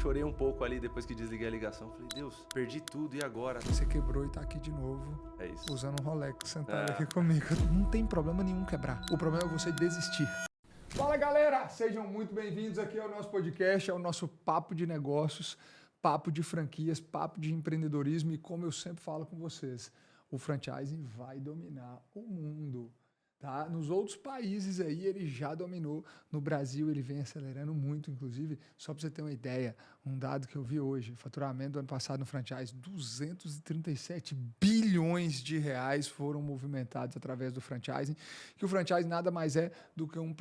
chorei um pouco ali depois que desliguei a ligação. Falei, Deus, perdi tudo, e agora? Você quebrou e tá aqui de novo. É isso. Usando um Rolex, sentado aqui comigo. Não tem problema nenhum quebrar. O problema é você desistir. Fala, galera! Sejam muito bem-vindos aqui ao nosso podcast, ao nosso Papo de Negócios, papo de franquias, papo de empreendedorismo e como eu sempre falo com vocês, o franchising vai dominar o mundo. Tá? Nos outros países aí ele já dominou, no Brasil ele vem acelerando muito, inclusive, só para você ter uma ideia, um dado que eu vi hoje, o faturamento do ano passado no franchise, 237 bilhões de reais foram movimentados através do franchising, que o franchising nada mais é do que um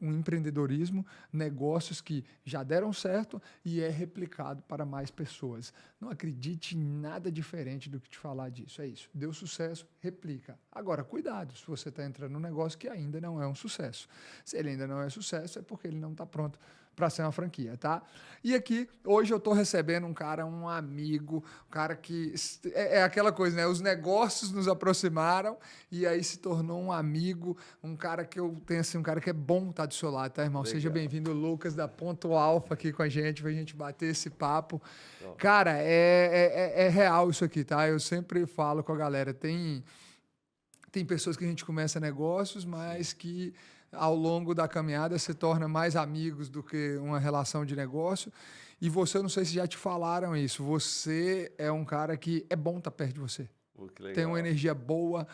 empreendedorismo, negócios que já deram certo e é replicado para mais pessoas. Não acredite em nada diferente do que te falar disso, é isso. Deu sucesso, replica. Agora, cuidado, se você está entrando num negócio que ainda não é um sucesso. Se ele ainda não é sucesso, é porque ele não está pronto para ser uma franquia, tá? E aqui, hoje eu estou recebendo um cara, um amigo, um cara que... É aquela coisa, né? Os negócios nos aproximaram e aí se tornou um amigo, um cara que eu tenho assim, um cara que é bom estar do seu lado, tá, irmão? Legal. Seja bem-vindo, Lucas, da Ponto Alfa aqui com a gente, pra gente bater esse papo. Bom. Cara, é real isso aqui, tá? Eu sempre falo com a galera, tem pessoas que a gente começa negócios, mas que ao longo da caminhada se torna mais amigos do que uma relação de negócio. E você, eu não sei se já te falaram isso, você é um cara que é bom estar perto de você. Que legal. Tem uma energia boa,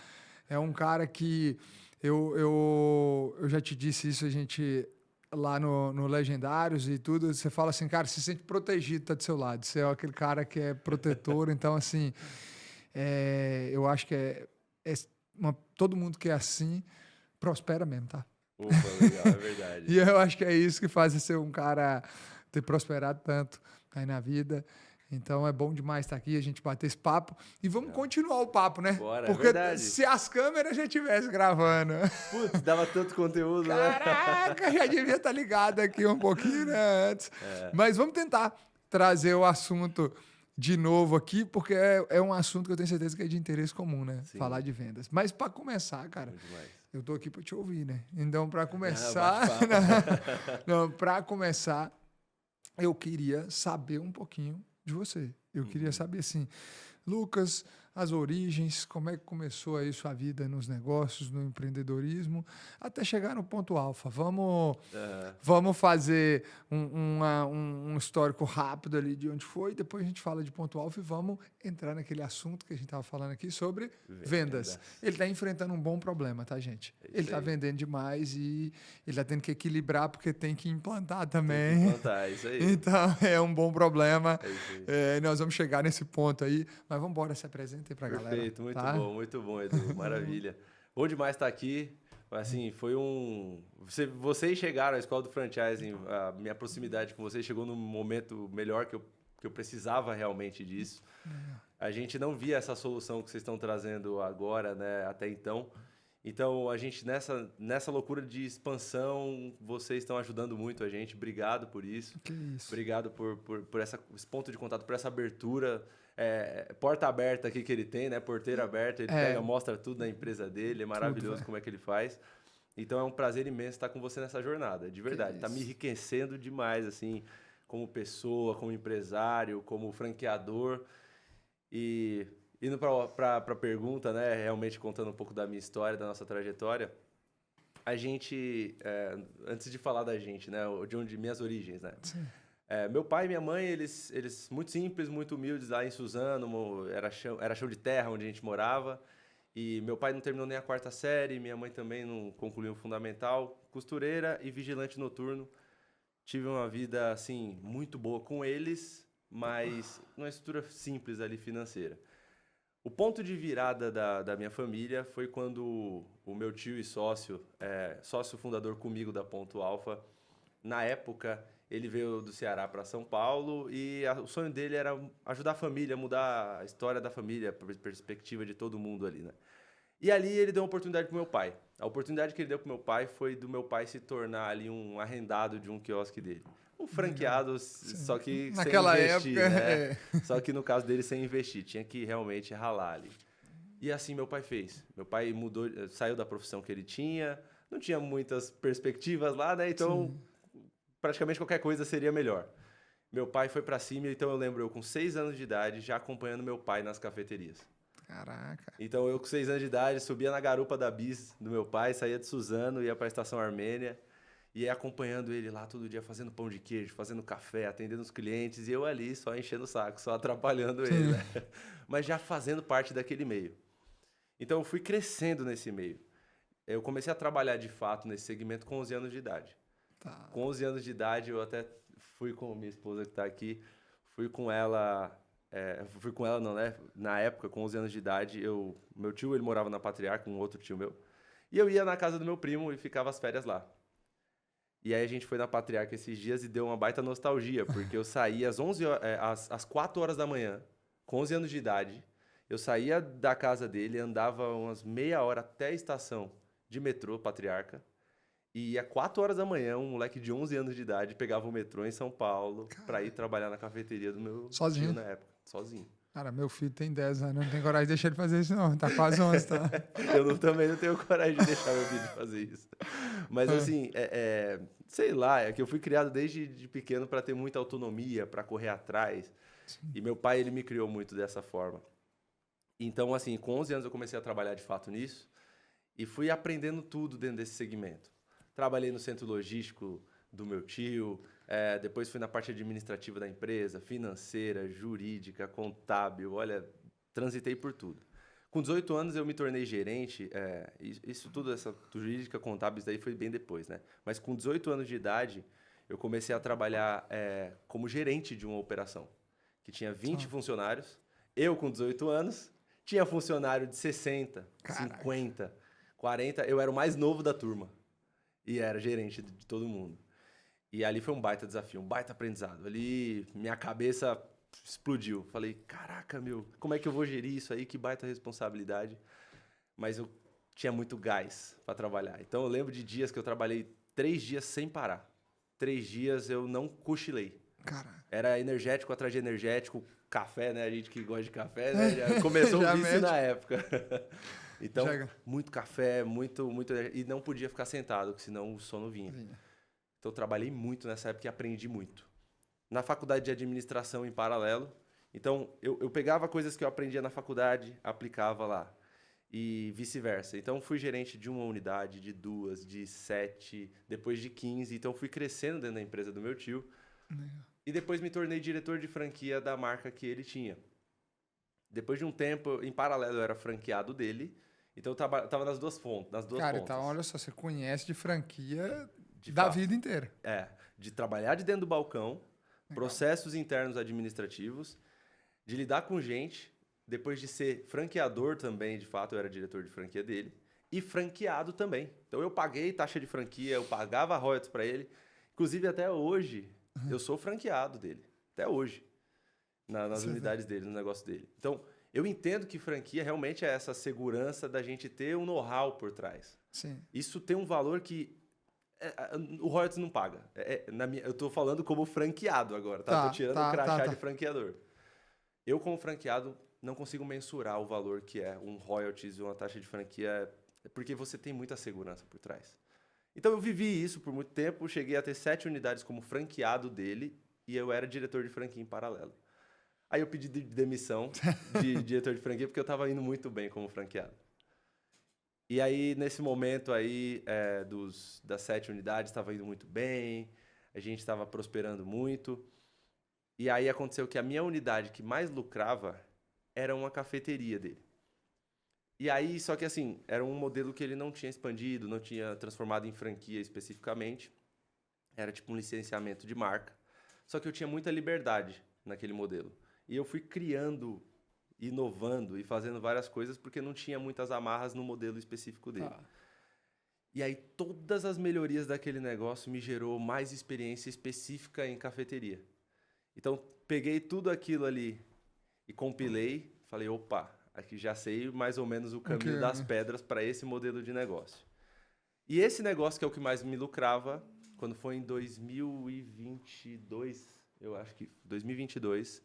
é um cara que... Eu já te disse isso, a gente... lá no Legendários e tudo, você fala assim, cara, se sente protegido, tá do seu lado. Você é aquele cara que é protetor, então, assim, eu acho que todo mundo que é assim prospera mesmo, tá? Opa, legal, é verdade. E eu acho que é isso que faz você ser um cara ter prosperado tanto aí na vida. Então é bom demais estar aqui, a gente bater esse papo. E vamos continuar o papo, né? Bora, porque é verdade. Se as câmeras já estivessem gravando... Putz, dava tanto conteúdo, Caraca, já devia estar ligado aqui um pouquinho, né, antes. Mas vamos tentar trazer o assunto de novo aqui, porque é um assunto que eu tenho certeza que é de interesse comum, né? Sim. Falar de vendas. Mas para começar, cara, eu tô aqui para te ouvir, né? Então, para começar, eu queria saber um pouquinho de você. Eu queria saber, assim, Lucas, as origens, como é que começou aí sua vida nos negócios, no empreendedorismo, até chegar no Ponto Alfa. Vamos fazer um histórico rápido ali de onde foi, depois a gente fala de Ponto Alfa e vamos entrar naquele assunto que a gente estava falando aqui sobre vendas. Ele está enfrentando um bom problema, tá, gente? Ele está vendendo demais e ele está tendo que equilibrar porque tem que implantar também. Tem que implantar, isso aí. Então, é um bom problema. É isso aí. Nós vamos chegar nesse ponto aí, mas vamos embora, se apresenta aí pra galera. Perfeito, muito bom, Edu, maravilha. Bom demais estar aqui, assim, foi vocês chegaram à Escola do Franchising, a minha proximidade com vocês chegou num momento melhor que eu precisava realmente disso. A gente não via essa solução que vocês estão trazendo agora, né, até então. Então, a gente, nessa loucura de expansão, vocês estão ajudando muito a gente. Obrigado por isso. Que isso. Obrigado por esse ponto de contato, por essa abertura. Porta aberta aqui que ele tem, né? Porteira aberta. Ele pega, mostra tudo na empresa dele. É maravilhoso como é que ele faz. Então, é um prazer imenso estar com você nessa jornada. De verdade. Está me enriquecendo demais, assim, como pessoa, como empresário, como franqueador. E... indo para a pergunta, né, realmente contando um pouco da minha história, da nossa trajetória, a gente, antes de falar da gente, né, de minhas origens, né, meu pai e minha mãe, eles muito simples, muito humildes, lá em Suzano, era chão de terra onde a gente morava, e meu pai não terminou nem a 4ª série, minha mãe também não concluiu o fundamental, costureira e vigilante noturno. Tive uma vida, assim, muito boa com eles, mas numa estrutura simples ali financeira. O ponto de virada da minha família foi quando o meu tio e sócio fundador comigo da Ponto Alfa, na época, ele veio do Ceará para São Paulo e o sonho dele era ajudar a família, mudar a história da família, a perspectiva de todo mundo ali, né? E ali ele deu uma oportunidade pro meu pai. A oportunidade que ele deu pro meu pai foi do meu pai se tornar ali um arrendado de um quiosque dele. Um franqueado, só que naquela sem investir, época, né? Só que no caso dele, sem investir. Tinha que realmente ralar ali. E assim meu pai fez. Meu pai saiu da profissão que ele tinha, não tinha muitas perspectivas lá, né? Então, praticamente qualquer coisa seria melhor. Meu pai foi para cima, então eu lembro eu com 6 anos de idade já acompanhando meu pai nas cafeterias. Caraca. Então eu com 6 anos de idade subia na garupa da bis do meu pai, saía de Suzano, ia para a Estação Armênia e ia acompanhando ele lá todo dia, fazendo pão de queijo, fazendo café, atendendo os clientes e eu ali só enchendo o saco, só atrapalhando ele, né? Mas já fazendo parte daquele meio. Então eu fui crescendo nesse meio. Eu comecei a trabalhar de fato nesse segmento com 11 anos de idade. Tá. Com 11 anos de idade eu até fui com minha esposa que está aqui, fui com ela não, né? Na época, com 11 anos de idade, meu tio, ele morava na Patriarca, um outro tio meu, e eu ia na casa do meu primo e ficava as férias lá. E aí a gente foi na Patriarca esses dias e deu uma baita nostalgia, porque eu saía às 4 horas da manhã, com 11 anos de idade, eu saía da casa dele, andava umas meia hora até a estação de metrô Patriarca, e às 4 horas da manhã, um moleque de 11 anos de idade pegava o metrô em São Paulo para ir trabalhar na cafeteria do meu Sozinho? tio na época, sozinho. Cara, meu filho tem 10 anos, não tem coragem de deixar ele fazer isso não, tá quase 11, tá? Também não tenho coragem de deixar meu filho fazer isso. Mas assim, sei lá, é que eu fui criado desde de pequeno para ter muita autonomia, para correr atrás. Sim. E meu pai, ele me criou muito dessa forma. Então, assim, com 11 anos eu comecei a trabalhar de fato nisso e fui aprendendo tudo dentro desse segmento. Trabalhei no centro logístico do meu tio, depois fui na parte administrativa da empresa, financeira, jurídica, contábil, olha, transitei por tudo. Com 18 anos eu me tornei gerente, isso tudo, essa jurídica, contábil, isso daí foi bem depois, né? Mas com 18 anos de idade, eu comecei a trabalhar como gerente de uma operação, que tinha 20 funcionários. Eu, com 18 anos, tinha funcionário de 60, Caraca. 50, 40, eu era o mais novo da turma. E era gerente de todo mundo. E ali foi um baita desafio, um baita aprendizado. Ali minha cabeça explodiu. Falei, caraca, meu, como é que eu vou gerir isso aí? Que baita responsabilidade. Mas eu tinha muito gás para trabalhar. Então eu lembro de dias que eu trabalhei 3 dias sem parar. 3 dias eu não cochilei. Caraca. Era energético atrás de energético, café, né? A gente que gosta de café, né? Já começou o vício na época. Então, muito café, muito... E não podia ficar sentado, porque senão o sono vinha. Então, eu trabalhei muito nessa época e aprendi muito. Na faculdade de administração, em paralelo. Então, eu pegava coisas que eu aprendia na faculdade, aplicava lá. E vice-versa. Então, fui gerente de uma unidade, de 2, de 7, depois de 15. Então, fui crescendo dentro da empresa do meu tio. E depois me tornei diretor de franquia da marca que ele tinha. Depois de um tempo, em paralelo, eu era franqueado dele. Então, eu tava nas duas pontas. Cara, então, olha só, você conhece de franquia da vida inteira. De trabalhar de dentro do balcão, processos internos administrativos, de lidar com gente, depois de ser franqueador também, de fato, eu era diretor de franquia dele, e franqueado também. Então, eu paguei taxa de franquia, eu pagava royalties para ele. Inclusive, até hoje, eu sou franqueado dele. Até hoje. Nas unidades dele, no negócio dele. Então, eu entendo que franquia realmente é essa segurança da gente ter um know-how por trás. Sim. Isso tem um valor que o royalties não paga. Eu estou falando como franqueado agora, tá? Tô tirando o crachá de franqueador. Eu, como franqueado, não consigo mensurar o valor que é um royalties e uma taxa de franquia, porque você tem muita segurança por trás. Então, eu vivi isso por muito tempo, cheguei a ter 7 unidades como franqueado dele e eu era diretor de franquia em paralelo. Aí eu pedi demissão de diretor de franquia porque eu estava indo muito bem como franqueado. E aí, nesse momento aí, das 7 unidades, estava indo muito bem, a gente estava prosperando muito. E aí aconteceu que a minha unidade que mais lucrava era uma cafeteria dele. E aí, só que assim, era um modelo que ele não tinha expandido, não tinha transformado em franquia especificamente. Era tipo um licenciamento de marca. Só que eu tinha muita liberdade naquele modelo. E eu fui criando, inovando e fazendo várias coisas porque não tinha muitas amarras no modelo específico dele. E aí todas as melhorias daquele negócio me gerou mais experiência específica em cafeteria. Então, peguei tudo aquilo ali e compilei, falei, opa, aqui já sei mais ou menos o caminho das pedras para esse modelo de negócio. E esse negócio que é o que mais me lucrava, quando foi em 2022, eu acho que 2022,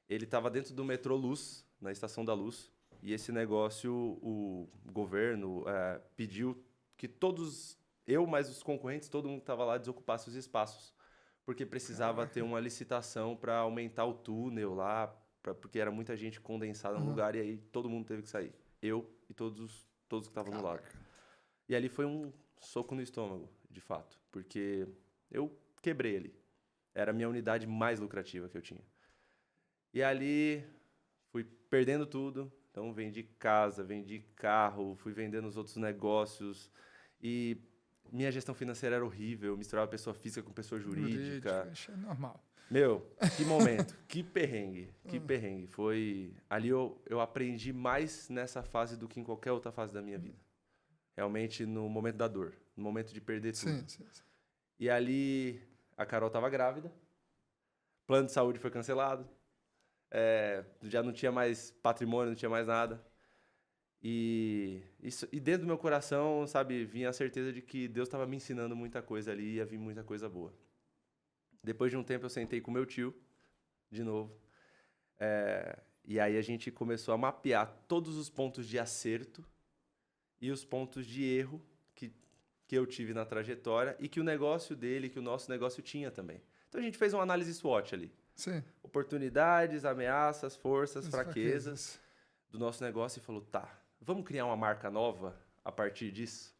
ele estava dentro do metrô Luz, na Estação da Luz, e esse negócio, o governo pediu que todos, eu mais os concorrentes, todo mundo que estava lá, desocupasse os espaços, porque precisava ter uma licitação para aumentar o túnel lá, porque era muita gente condensada no lugar, e aí todo mundo teve que sair. Eu e todos que estavam no lado. E ali foi um soco no estômago, de fato, porque eu quebrei ali. Era a minha unidade mais lucrativa que eu tinha. E ali fui perdendo tudo. Então vendi casa, vendi carro, fui vendendo os outros negócios. E minha gestão financeira era horrível. Eu misturava pessoa física com pessoa jurídica. É normal. Meu, que momento, que perrengue, que perrengue. Foi... Ali eu aprendi mais nessa fase do que em qualquer outra fase da minha vida. Realmente no momento da dor, no momento de perder tudo. Sim. E ali a Carol estava grávida, plano de saúde foi cancelado, já não tinha mais patrimônio, não tinha mais nada. E dentro do meu coração, sabe, vinha a certeza de que Deus estava me ensinando muita coisa ali e ia vir muita coisa boa. Depois de um tempo eu sentei com meu tio, de novo, e aí a gente começou a mapear todos os pontos de acerto e os pontos de erro que eu tive na trajetória e que o negócio dele, que o nosso negócio tinha também. Então a gente fez uma análise SWOT ali. Sim. Oportunidades, ameaças, forças, fraquezas do nosso negócio e falou, tá, vamos criar uma marca nova a partir disso?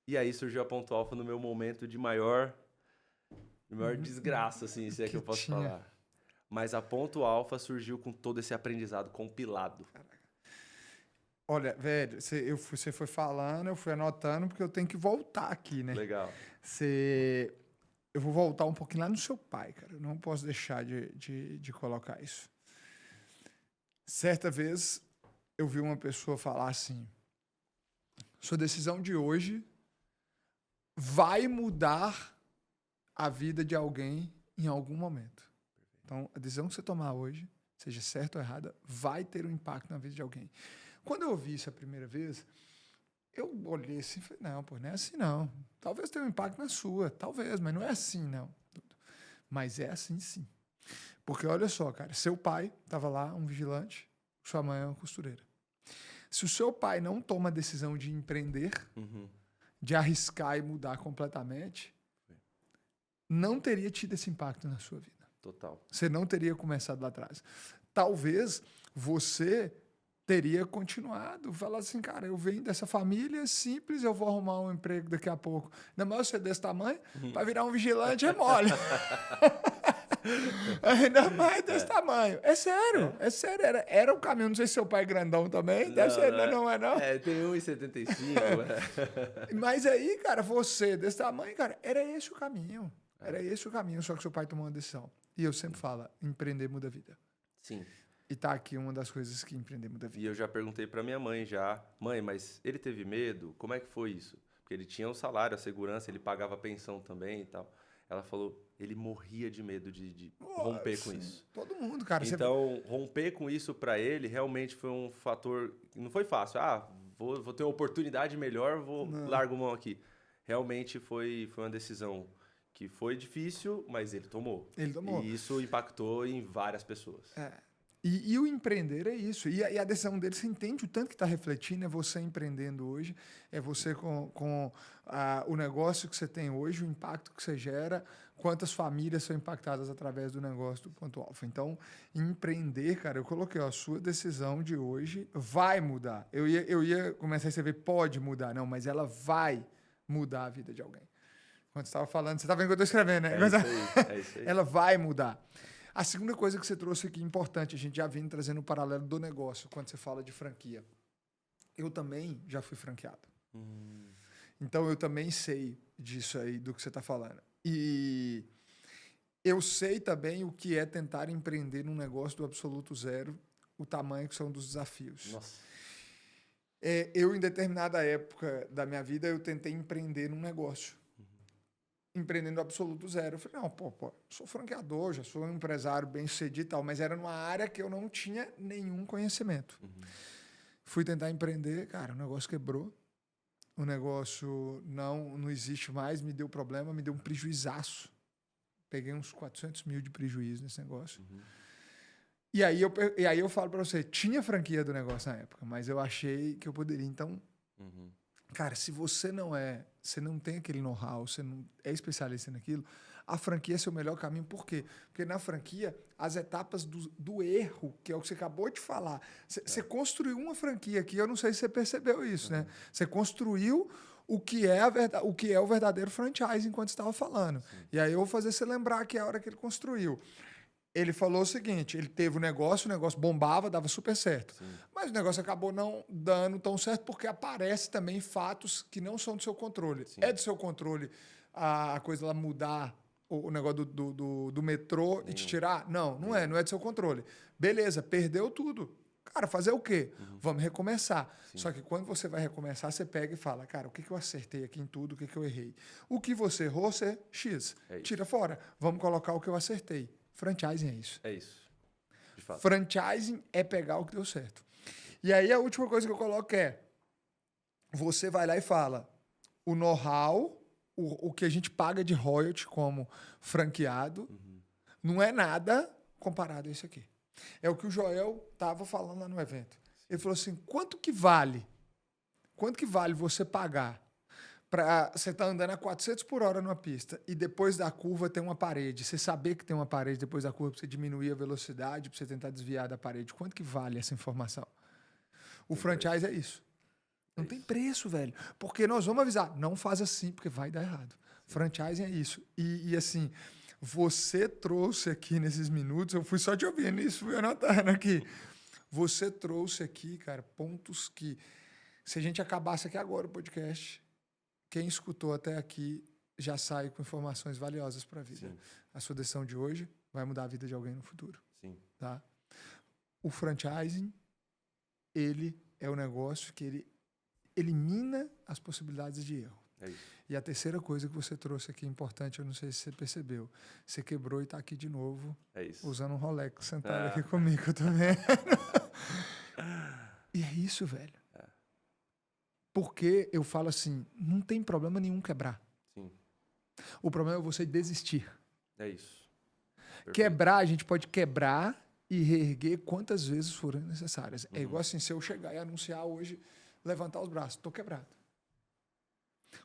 E aí surgiu a Ponto Alfa no meu momento de maior desgraça, assim, se é que eu posso falar. Mas a Ponto Alfa surgiu com todo esse aprendizado compilado. Caraca. Olha, velho, você foi falando, eu fui anotando, porque eu tenho que voltar aqui, né? Legal. Eu vou voltar um pouquinho lá no seu pai, cara. Eu não posso deixar de colocar isso. Certa vez, eu vi uma pessoa falar assim, sua decisão de hoje vai mudar a vida de alguém em algum momento. Então, a decisão que você tomar hoje, seja certa ou errada, vai ter um impacto na vida de alguém. Quando eu ouvi isso a primeira vez, eu olhei assim e falei, não, pô, não é assim não. Talvez tenha um impacto na sua, talvez, mas não é assim não. Mas é assim sim. Porque olha só, cara, seu pai estava lá, um vigilante, sua mãe é uma costureira. Se o seu pai não toma a decisão de empreender, de arriscar e mudar completamente, não teria tido esse impacto na sua vida. Total. Você não teria começado lá atrás. Talvez você teria continuado, falar assim, cara, eu venho dessa família simples, eu vou arrumar um emprego daqui a pouco. Ainda mais você desse tamanho, para virar um vigilante é mole. Ainda mais desse tamanho. É sério. Era o caminho. Não sei se seu pai é grandão também. Deve ser, não é não? Tem 1,75. Mas aí, cara, você desse tamanho, cara, era esse o caminho. Era esse o caminho, só que seu pai tomou uma decisão. E eu sempre falo, empreender muda a vida. Sim. E tá aqui uma das coisas que empreender muda a vida. E eu já perguntei pra minha mãe mãe, mas ele teve medo? Como é que foi isso? Porque ele tinha o salário, a segurança, ele pagava a pensão também e tal. Ela falou, ele morria de medo de romper com isso. Todo mundo, cara. Então, romper com isso pra ele realmente foi um fator... Não foi fácil. Vou ter uma oportunidade melhor, largo mão aqui. Realmente foi uma decisão que foi difícil, mas ele tomou. E isso impactou em várias pessoas. E o empreender é isso. E a decisão dele, você entende o tanto que está refletindo, é você empreendendo hoje, é você com o negócio que você tem hoje, o impacto que você gera, quantas famílias são impactadas através do negócio do Ponto Alfa. Então, empreender, cara, eu coloquei, a sua decisão de hoje vai mudar. Eu ia começar a escrever, pode mudar, não, mas ela vai mudar a vida de alguém. Quando você estava falando, você está vendo que eu estou escrevendo, né? É isso aí. Ela vai mudar. A segunda coisa que você trouxe aqui, importante, a gente já vem trazendo o paralelo do negócio, quando você fala de franquia. Eu também já fui franqueado. Então, eu também sei disso aí, do que você está falando. E eu sei também o que é tentar empreender num negócio do absoluto zero, o tamanho que são dos desafios. Nossa. Eu, em determinada época da minha vida, eu tentei empreender num negócio. Empreendendo absoluto zero. Eu falei, não, sou franqueador, já sou um empresário bem-sucedido e tal, mas era numa área que eu não tinha nenhum conhecimento. Fui tentar empreender, cara, o negócio quebrou, o negócio não existe mais, me deu problema, me deu um prejuizaço. Peguei uns 400 mil de prejuízo nesse negócio. E aí eu falo para você, tinha franquia do negócio na época, mas eu achei que eu poderia, então... Cara, se você não tem aquele know-how, você não é especialista naquilo, a franquia ser o melhor caminho. Por quê? Porque na franquia, as etapas do erro, que é o que você acabou de falar, você construiu uma franquia aqui, eu não sei se você percebeu isso, né? Você construiu o que é o verdadeiro franchise enquanto você estava falando. Sim. E aí eu vou fazer você lembrar que é a hora que ele construiu. Ele falou o seguinte, ele teve o negócio bombava, dava super certo. Sim. Mas o negócio acabou não dando tão certo porque aparece também fatos que não são do seu controle. Sim. É do seu controle a coisa lá mudar o negócio do metrô e te tirar? Não é do seu controle. Beleza, perdeu tudo. Cara, fazer o quê? Vamos recomeçar. Sim. Só que quando você vai recomeçar, você pega e fala, cara, o que eu acertei aqui em tudo, o que eu errei? O que você errou, você X. Tira fora. Vamos colocar o que eu acertei. Franchising é isso. É isso. De fato. Franchising é pegar o que deu certo. E aí a última coisa que eu coloco é, você vai lá e fala, o know-how, o que a gente paga de royalty como franqueado, não é nada comparado a isso aqui. É o que o Joel estava falando lá no evento. Ele falou assim, quanto que vale você pagar para você estar andando a 400 por hora numa pista e depois da curva tem uma parede, você saber que tem uma parede depois da curva para você diminuir a velocidade, para você tentar desviar da parede. Quanto que vale essa informação? O franchise é isso. Não tem preço, velho. Porque nós vamos avisar, não faz assim, porque vai dar errado. Franchising é isso. E assim, você trouxe aqui nesses minutos, eu fui só te ouvindo isso, fui anotando aqui. Você trouxe aqui, cara, pontos que, se a gente acabasse aqui agora o podcast, quem escutou até aqui já sai com informações valiosas para a vida. Sim. A sua decisão de hoje vai mudar a vida de alguém no futuro. Sim. Tá? O franchising, ele é o negócio que ele elimina as possibilidades de erro. É isso. E a terceira coisa que você trouxe aqui, importante, eu não sei se você percebeu, você quebrou e está aqui de novo, usando um Rolex, sentado aqui comigo, eu tô vendo. E é isso, velho. Porque eu falo assim, não tem problema nenhum quebrar. Sim. O problema é você desistir. É isso. Perfeito. Quebrar, a gente pode quebrar e reerguer quantas vezes forem necessárias. É igual assim, se eu chegar e anunciar hoje, levantar os braços, estou quebrado.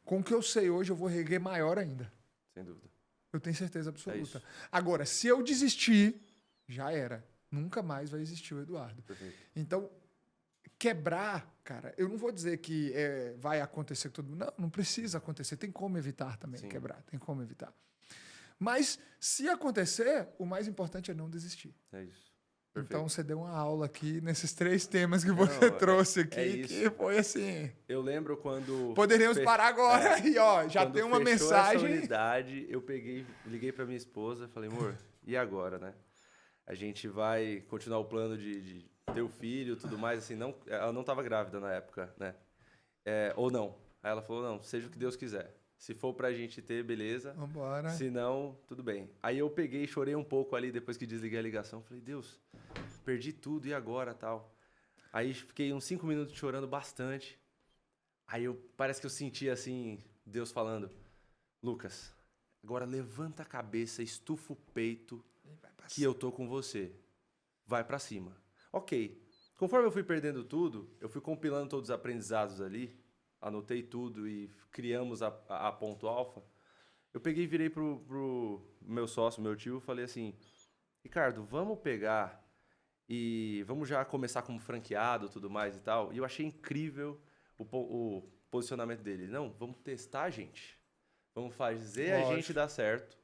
Com o que eu sei hoje, eu vou reerguer maior ainda. Sem dúvida. Eu tenho certeza absoluta. Agora, se eu desistir, já era. Nunca mais vai existir o Eduardo. Perfeito. Então, quebrar, cara, eu não vou dizer que vai acontecer com todo mundo. Não precisa acontecer. Tem como evitar também quebrar. Tem como evitar. Mas, se acontecer, o mais importante é não desistir. É isso. Perfeito. Então, você deu uma aula aqui nesses 3 temas que você trouxe aqui, que foi assim... Eu lembro quando... Poderíamos parar agora e, ó, já tem uma mensagem... Essa unidade, eu liguei para minha esposa, falei, amor, e agora, né? A gente vai continuar o plano de ter o filho e tudo mais, assim, não, ela não estava grávida na época, né? Ou não. Aí ela falou, não, seja o que Deus quiser. Se for pra gente ter, beleza. Vambora. Se não, tudo bem. Aí eu peguei e chorei um pouco ali depois que desliguei a ligação. Falei, Deus, perdi tudo, e agora, tal? Aí fiquei uns 5 minutos chorando bastante. Aí parece que eu senti, assim, Deus falando, Lucas, agora levanta a cabeça, estufa o peito, que eu tô com você. Vai pra cima. Ok. Conforme eu fui perdendo tudo, eu fui compilando todos os aprendizados ali, anotei tudo e criamos a ponto alfa. Eu peguei e virei pro meu sócio, meu tio, falei assim, Ricardo, vamos pegar e vamos já começar como franqueado e tudo mais e tal. E eu achei incrível o posicionamento dele. Não, vamos testar a gente. Vamos fazer a gente dar certo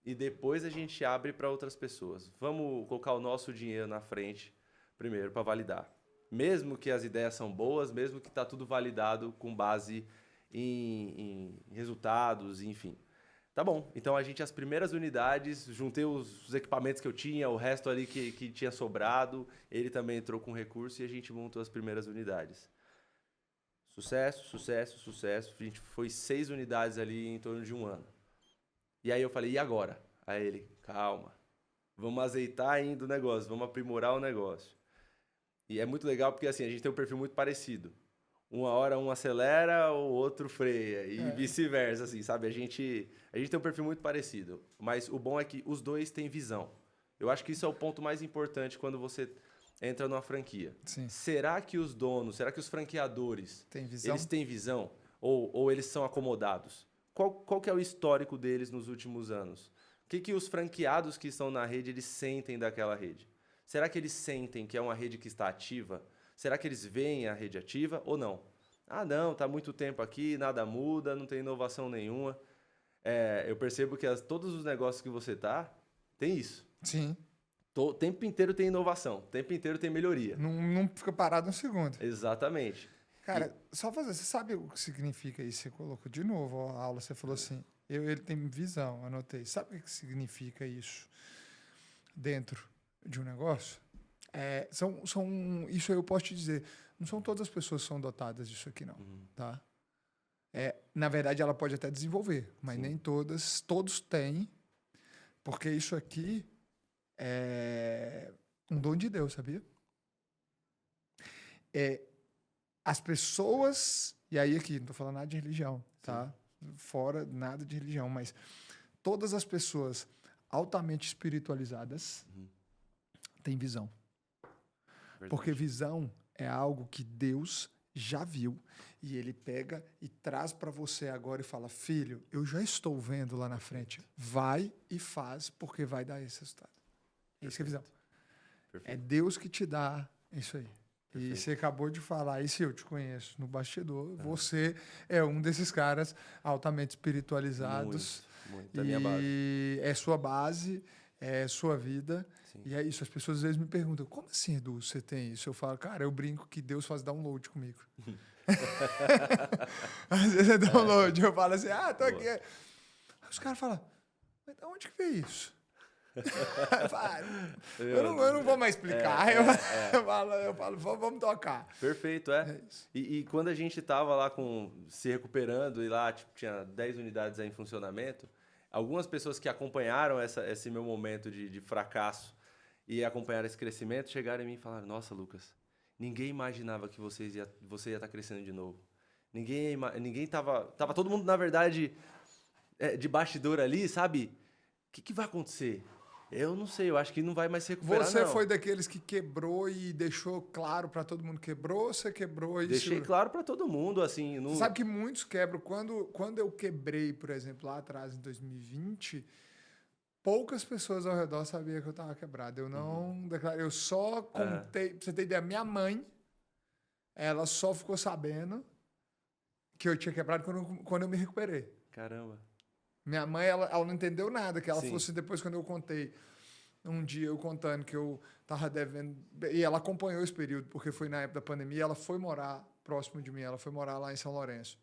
e depois a gente abre para outras pessoas. Vamos colocar o nosso dinheiro na frente primeiro para validar. Mesmo que as ideias são boas, mesmo que está tudo validado com base em resultados, enfim. Tá bom, então as primeiras unidades, juntei os equipamentos que eu tinha, o resto ali que tinha sobrado, ele também entrou com recurso e a gente montou as primeiras unidades. Sucesso, sucesso, sucesso. A gente foi 6 unidades ali em torno de 1 ano. E aí eu falei, e agora? Aí ele, calma, vamos azeitar ainda o negócio, vamos aprimorar o negócio. E é muito legal porque assim, a gente tem um perfil muito parecido. Uma hora um acelera, o outro freia e vice-versa, assim, sabe? A gente tem um perfil muito parecido, mas o bom é que os dois têm visão. Eu acho que isso é o ponto mais importante quando você entra numa franquia. Sim. Será que os franqueadores, tem visão? Eles têm visão? Ou eles são acomodados? qual que é o histórico deles nos últimos anos? O que os franqueados que estão na rede, eles sentem daquela rede? Será que eles sentem que é uma rede que está ativa? Será que eles veem a rede ativa ou não? Ah, não, está muito tempo aqui, nada muda, não tem inovação nenhuma. Eu percebo que todos os negócios que você tem isso. Sim. O tempo inteiro tem inovação, o tempo inteiro tem melhoria. Não fica parado um segundo. Exatamente. Cara, só fazer, você sabe o que significa isso? Você colocou de novo a aula, você falou assim, ele tem visão, anotei. Sabe o que significa isso dentro de um negócio? Isso eu posso te dizer, não são todas as pessoas que são dotadas disso aqui, não. Tá? Na verdade, ela pode até desenvolver, mas nem todos têm, porque isso aqui é um dom de Deus, sabia? As pessoas, e aí aqui, não estou falando nada de religião, tá? Fora nada de religião, mas todas as pessoas altamente espiritualizadas têm visão. Verdade. Porque visão é algo que Deus já viu e ele pega e traz para você agora e fala, filho, eu já estou vendo lá na frente, vai e faz porque vai dar esse resultado. Isso que é visão. Perfeito. É Deus que te dá isso aí. Perfeito. E você acabou de falar, e se eu te conheço no bastidor, você é um desses caras altamente espiritualizados. Muito. Da minha base. E é sua base, é sua vida. Sim. E é isso, as pessoas às vezes me perguntam, como assim, Edu, você tem isso? Eu falo, cara, eu brinco que Deus faz download comigo. Às vezes é download, eu falo assim, tô aqui. Aí os caras falam, mas de onde que veio isso? eu não vou mais explicar. Eu falo, vamos tocar. Perfeito, E quando a gente estava lá se recuperando e lá tinha 10 unidades aí em funcionamento, algumas pessoas que acompanharam esse meu momento de fracasso e acompanharam esse crescimento chegaram em mim e falaram, nossa, Lucas, ninguém imaginava que você ia estar crescendo de novo. Ninguém tava todo mundo, na verdade, de bastidor ali, sabe? O que vai acontecer? Eu não sei, eu acho que não vai mais se recuperar, Você foi daqueles que quebrou e deixou claro para todo mundo quebrou, ou você quebrou e... Deixei claro para todo mundo, assim... Você sabe que muitos quebram. Quando eu quebrei, por exemplo, lá atrás, em 2020, poucas pessoas ao redor sabiam que eu estava quebrado. Eu não declarei, eu só contei... Pra você ter ideia, minha mãe, ela só ficou sabendo que eu tinha quebrado quando eu me recuperei. Caramba. Minha mãe, ela não entendeu nada, que ela falou assim, depois quando eu contei, um dia eu contando que eu tava devendo, e ela acompanhou esse período, porque foi na época da pandemia, ela foi morar próximo de mim, ela foi morar lá em São Lourenço.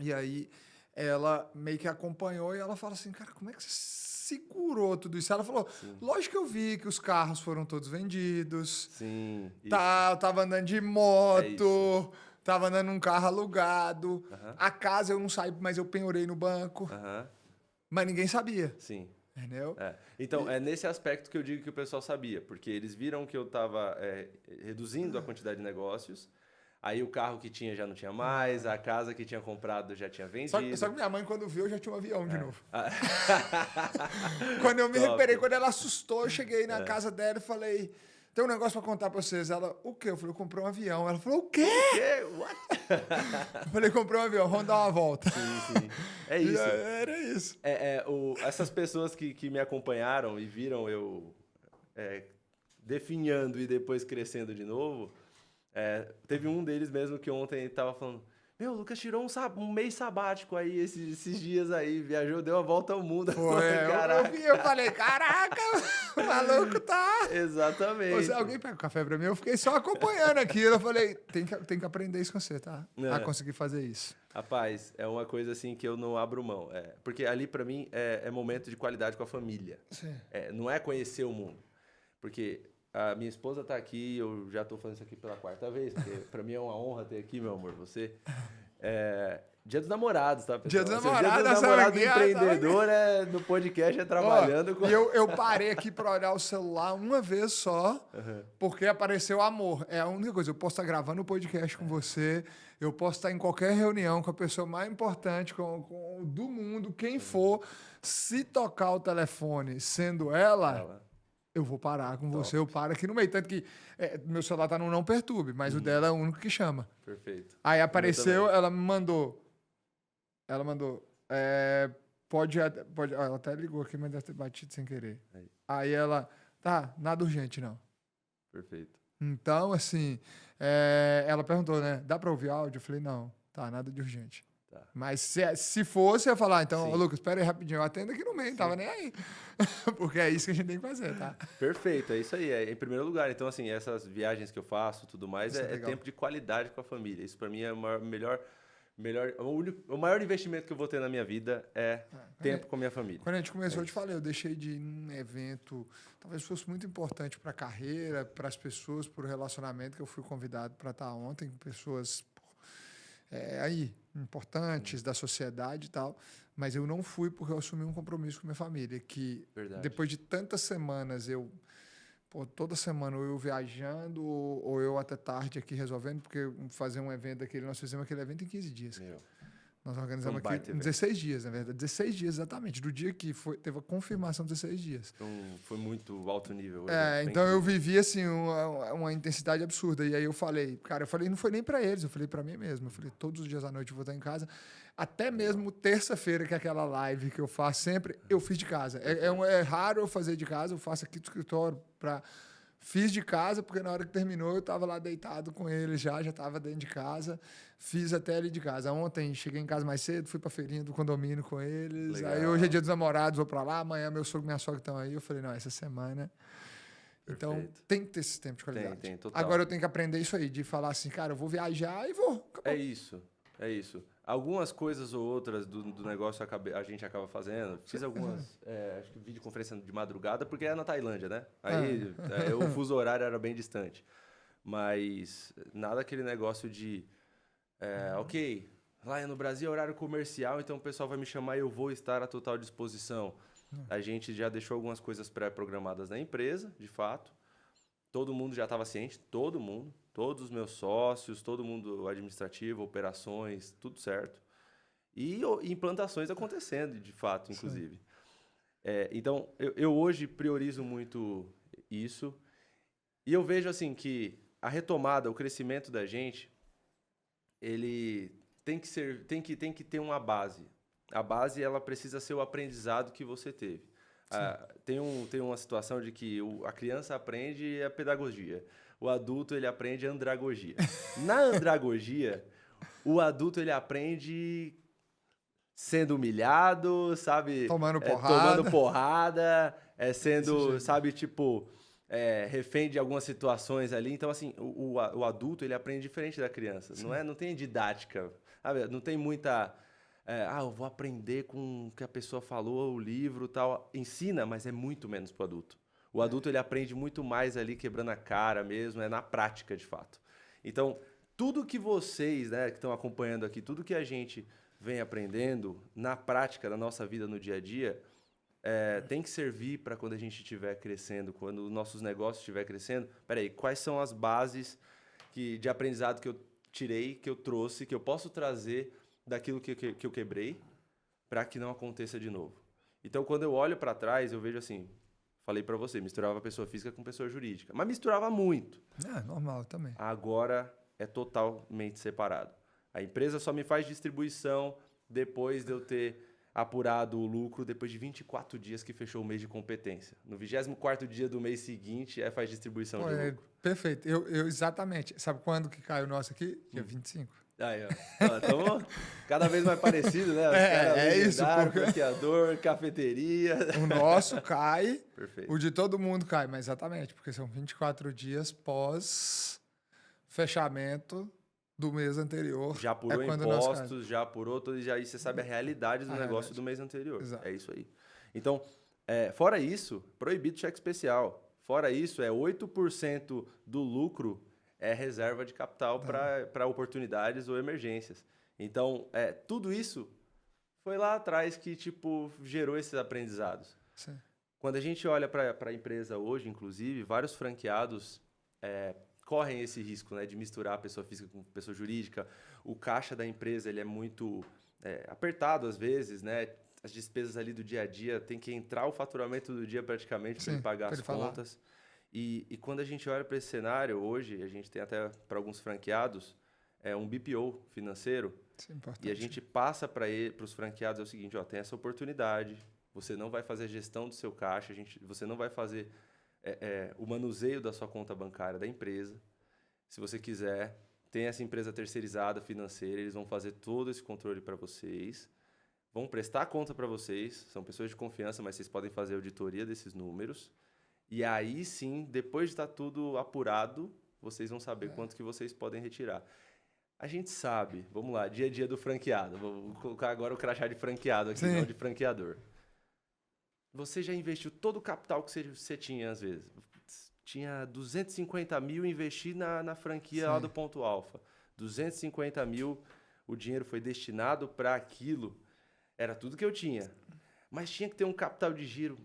E aí, ela meio que acompanhou e ela fala assim, cara, como é que você segurou tudo isso? Ela falou, lógico que eu vi que os carros foram todos vendidos, Sim, eu tava andando de moto... Tava andando num carro alugado. A casa eu não saí, mas eu penhorei no banco. Mas ninguém sabia. Sim. Entendeu? Então, é nesse aspecto que eu digo que o pessoal sabia. Porque eles viram que eu estava reduzindo a quantidade de negócios. Aí o carro que tinha já não tinha mais. A casa que tinha comprado já tinha vendido. Só que minha mãe, quando viu, já tinha um avião de novo. Quando eu me recuperei, quando ela assustou, eu cheguei na casa dela e falei... Tem um negócio pra contar pra vocês. Ela, o quê? Eu falei, eu comprei um avião. Ela falou, o quê? What? Eu falei, comprei um avião, vamos dar uma volta. Sim. É isso. Era isso. Essas pessoas que me acompanharam e viram eu definhando e depois crescendo de novo, teve um deles mesmo que ontem estava falando, meu, o Lucas tirou um mês sabático aí, esses dias aí, viajou, deu a volta ao mundo. Eu falei, caraca, o maluco tá... Exatamente. Alguém pega o café pra mim, eu fiquei só acompanhando aquilo, eu falei, tem que aprender isso com você, tá? A conseguir fazer isso. Rapaz, é uma coisa assim que eu não abro mão, porque ali pra mim é momento de qualidade com a família. Sim. Não é conhecer o mundo, porque... A minha esposa tá aqui, eu já tô fazendo isso aqui pela 4ª vez, porque pra mim é uma honra ter aqui, meu amor, você. Dia dos namorados, tá, pessoal? Dia dos namorados, Dia dos namorados empreendedor no podcast, trabalhando com... Eu parei aqui pra olhar o celular uma vez só, porque apareceu amor. É a única coisa, eu posso estar gravando o podcast com você, eu posso estar em qualquer reunião com a pessoa mais importante do mundo, quem for, se tocar o telefone sendo ela... Eu vou parar com você, eu paro aqui no meio. Tanto que meu celular tá no não perturbe, mas o dela é o único que chama. Perfeito. Aí apareceu, ela me mandou. Ela até ligou aqui, mas deve ter batido sem querer. Aí ela, tá, nada urgente, não. Perfeito. Então, assim, ela perguntou, né, dá pra ouvir áudio? Eu falei, não, tá, nada de urgente. Tá. Mas se fosse, eu ia falar, então, Lucas, espera aí rapidinho, eu atendo aqui no meio, não tava nem aí. Porque é isso que a gente tem que fazer, tá? Perfeito, é isso aí, é em primeiro lugar. Então, assim, essas viagens que eu faço, tudo mais, é tempo de qualidade com a família. Isso pra mim é o maior investimento que eu vou ter na minha vida é tempo com a minha família. Quando a gente começou, eu te falei, eu deixei de ir num evento, talvez fosse muito importante para a carreira, para as pessoas, para o relacionamento, que eu fui convidado para estar ontem com pessoas importantes da sociedade e tal, mas eu não fui porque eu assumi um compromisso com minha família, que depois de tantas semanas toda semana ou eu viajando ou eu até tarde aqui resolvendo, porque fazer um evento daquele, nós fizemos aquele evento em 15 dias. Nós organizamos aqui em 16 dias, na verdade. 16 dias, exatamente. Do dia que teve a confirmação, 16 dias. Então, foi muito alto nível. Então eu vivi, assim, uma intensidade absurda. E aí eu falei, não foi nem para eles, eu falei para mim mesmo. Eu falei, todos os dias à noite eu vou estar em casa. Até mesmo terça-feira, que é aquela live que eu faço sempre, eu fiz de casa. É raro eu fazer de casa, eu faço aqui do escritório Fiz de casa, porque na hora que terminou eu estava lá deitado com eles já estava dentro de casa. Fiz até ali de casa. Ontem cheguei em casa mais cedo, fui para a feirinha do condomínio com eles. Legal. Aí hoje é dia dos namorados, vou para lá. Amanhã meu sogro e minha sogra estão aí. Eu falei, não, essa semana... Perfeito. Então tem que ter esse tempo de qualidade. Tem, total. Agora eu tenho que aprender isso aí, de falar assim, cara, eu vou viajar e vou. Acabou. É isso. Algumas coisas ou outras do negócio a gente acaba fazendo. Fiz algumas, acho que videoconferência de madrugada, porque é na Tailândia, né? Aí o fuso horário era bem distante. Mas nada aquele negócio de, ok, lá no Brasil é horário comercial, então o pessoal vai me chamar e eu vou estar à total disposição. A gente já deixou algumas coisas pré-programadas na empresa, de fato. Todo mundo já estava ciente, todos os meus sócios, todo mundo administrativo, operações, tudo certo. E implantações acontecendo, de fato, inclusive. Então, eu hoje priorizo muito isso. E eu vejo assim que a retomada, o crescimento da gente, ele tem que ter uma base. A base ela precisa ser o aprendizado que você teve. Tem uma situação de que a criança aprende a pedagogia. O adulto ele aprende andragogia. Na andragogia, o adulto ele aprende sendo humilhado, sabe? Tomando porrada, sendo, sabe, tipo, refém de algumas situações ali. Então, assim, o adulto ele aprende diferente da criança. Não tem didática, sabe? Não tem muita... eu vou aprender com o que a pessoa falou, o livro tal. Ensina, mas é muito menos para o adulto. O adulto ele aprende muito mais ali, quebrando a cara mesmo, na prática, de fato. Então, tudo que vocês, né, que estão acompanhando aqui, tudo que a gente vem aprendendo na prática, na nossa vida, no dia a dia, tem que servir para quando a gente estiver crescendo, quando os nossos negócios estiverem crescendo. Peraí, quais são as bases de aprendizado que eu tirei, que eu trouxe, que eu posso trazer daquilo que eu quebrei para que não aconteça de novo. Então, quando eu olho para trás, eu vejo assim, falei para você, misturava pessoa física com pessoa jurídica, mas misturava muito. Normal também. Agora é totalmente separado. A empresa só me faz distribuição depois de eu ter apurado o lucro depois de 24 dias que fechou o mês de competência. No 24º dia do mês seguinte, faz distribuição de lucro. Perfeito. Eu exatamente. Sabe quando que cai o nosso aqui? Dia 25. Aí, ó. Estamos cada vez mais parecidos, né? Isso. Franqueador, cafeteria. O nosso cai, Perfeito. O de todo mundo cai, mas exatamente, porque são 24 dias pós fechamento do mês anterior. Já apurou impostos, já apurou tudo, e aí você sabe a realidade do negócio do mês anterior. Exato. É isso aí. Então, fora isso, proibido cheque especial. Fora isso, 8% do lucro é reserva de capital para oportunidades ou emergências. Então, tudo isso foi lá atrás que gerou esses aprendizados. Sim. Quando a gente olha para a empresa hoje, inclusive, vários franqueados correm esse risco, né, de misturar pessoa física com pessoa jurídica. O caixa da empresa ele é muito apertado às vezes, né? As despesas ali do dia a dia, tem que entrar o faturamento do dia praticamente para ele pagar as contas. E quando a gente olha para esse cenário, hoje, a gente tem até para alguns franqueados, um BPO financeiro, Isso é importante. E a gente passa para os franqueados é o seguinte, ó, tem essa oportunidade, você não vai fazer a gestão do seu caixa, você não vai fazer o manuseio da sua conta bancária da empresa. Se você quiser, tem essa empresa terceirizada financeira, eles vão fazer todo esse controle para vocês, vão prestar conta para vocês, são pessoas de confiança, mas vocês podem fazer auditoria desses números. E aí sim, depois de estar tudo apurado, vocês vão saber quanto que vocês podem retirar. A gente sabe, vamos lá, dia a dia do franqueado. Vou colocar agora o crachá de franqueado aqui, não de franqueador. Você já investiu todo o capital que você tinha, às vezes. Tinha 250 mil, investi na franquia lá do Ponto Alfa. 250 mil, o dinheiro foi destinado para aquilo. Era tudo que eu tinha. Mas tinha que ter um capital de giro.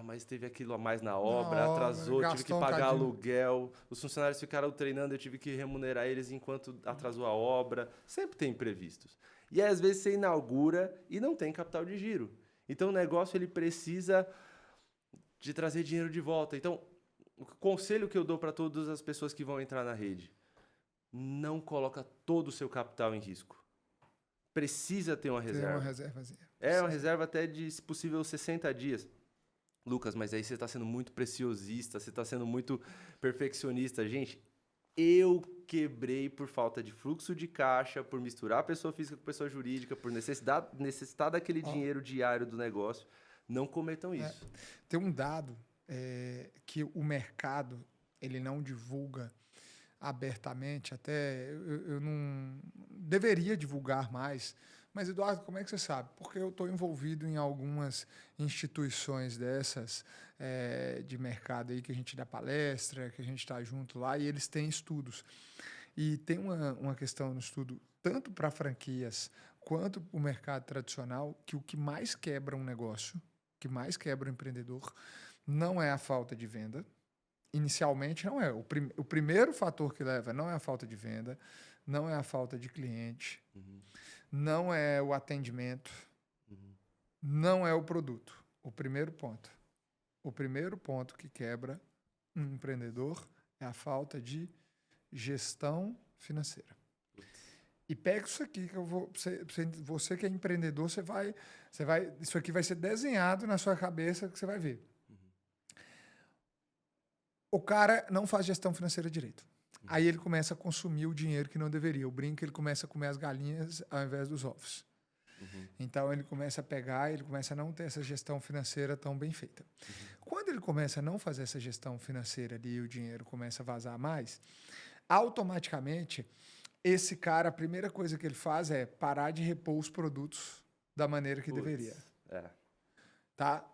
Mas teve aquilo a mais na obra, atrasou, tive que pagar aluguel, os funcionários ficaram treinando, eu tive que remunerar eles enquanto atrasou a obra. Sempre tem imprevistos. E aí, às vezes, você inaugura e não tem capital de giro. Então, o negócio ele precisa de trazer dinheiro de volta. Então, o conselho que eu dou para todas as pessoas que vão entrar na rede, não coloca todo o seu capital em risco. Precisa ter uma reserva. Tem uma reservazinha. Uma reserva até de, se possível, 60 dias. Lucas, mas aí você está sendo muito preciosista, você está sendo muito perfeccionista. Gente, eu quebrei por falta de fluxo de caixa, por misturar pessoa física com pessoa jurídica, por necessitar daquele dinheiro diário do negócio. Não cometam isso. Tem um dado que o mercado ele não divulga abertamente, até eu não deveria divulgar mais. Mas, Eduardo, como é que você sabe? Porque eu estou envolvido em algumas instituições dessas de mercado aí que a gente dá palestra, que a gente está junto lá, e eles têm estudos. E tem uma questão no estudo, tanto para franquias quanto para o mercado tradicional, que o que mais quebra um negócio, o que mais quebra um empreendedor, não é a falta de venda. Inicialmente, não é. O primeiro fator que leva não é a falta de venda, não é a falta de cliente, não é o atendimento, não é o produto. O primeiro ponto que quebra um empreendedor é a falta de gestão financeira. E pega isso aqui que eu vou... Você que é empreendedor, você vai... Isso aqui vai ser desenhado na sua cabeça que você vai ver. O cara não faz gestão financeira direito. Aí ele começa a consumir o dinheiro que não deveria. O brinco, ele começa a comer as galinhas ao invés dos ovos. Então, ele começa a pegar, ele começa a não ter essa gestão financeira tão bem feita. Quando ele começa a não fazer essa gestão financeira ali e o dinheiro começa a vazar mais, automaticamente, esse cara, a primeira coisa que ele faz é parar de repor os produtos da maneira que deveria. Tá?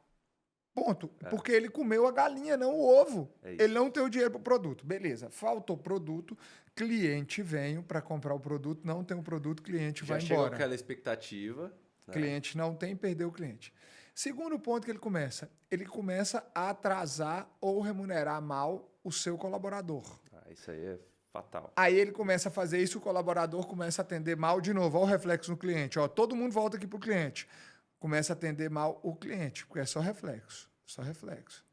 Ponto. Porque ele comeu a galinha, não o ovo. Ele não tem o dinheiro para o produto. Beleza, faltou produto, cliente veio para comprar o produto, não tem o produto, cliente vai embora. Já chegou aquela expectativa. Cliente não tem, perdeu o cliente. Segundo ponto que ele começa a atrasar ou remunerar mal o seu colaborador. Isso aí é fatal. Aí ele começa a fazer isso, o colaborador começa a atender mal de novo. Olha o reflexo no cliente. Todo mundo volta aqui para o cliente. Começa a atender mal o cliente, porque é só reflexo. Só reflexo.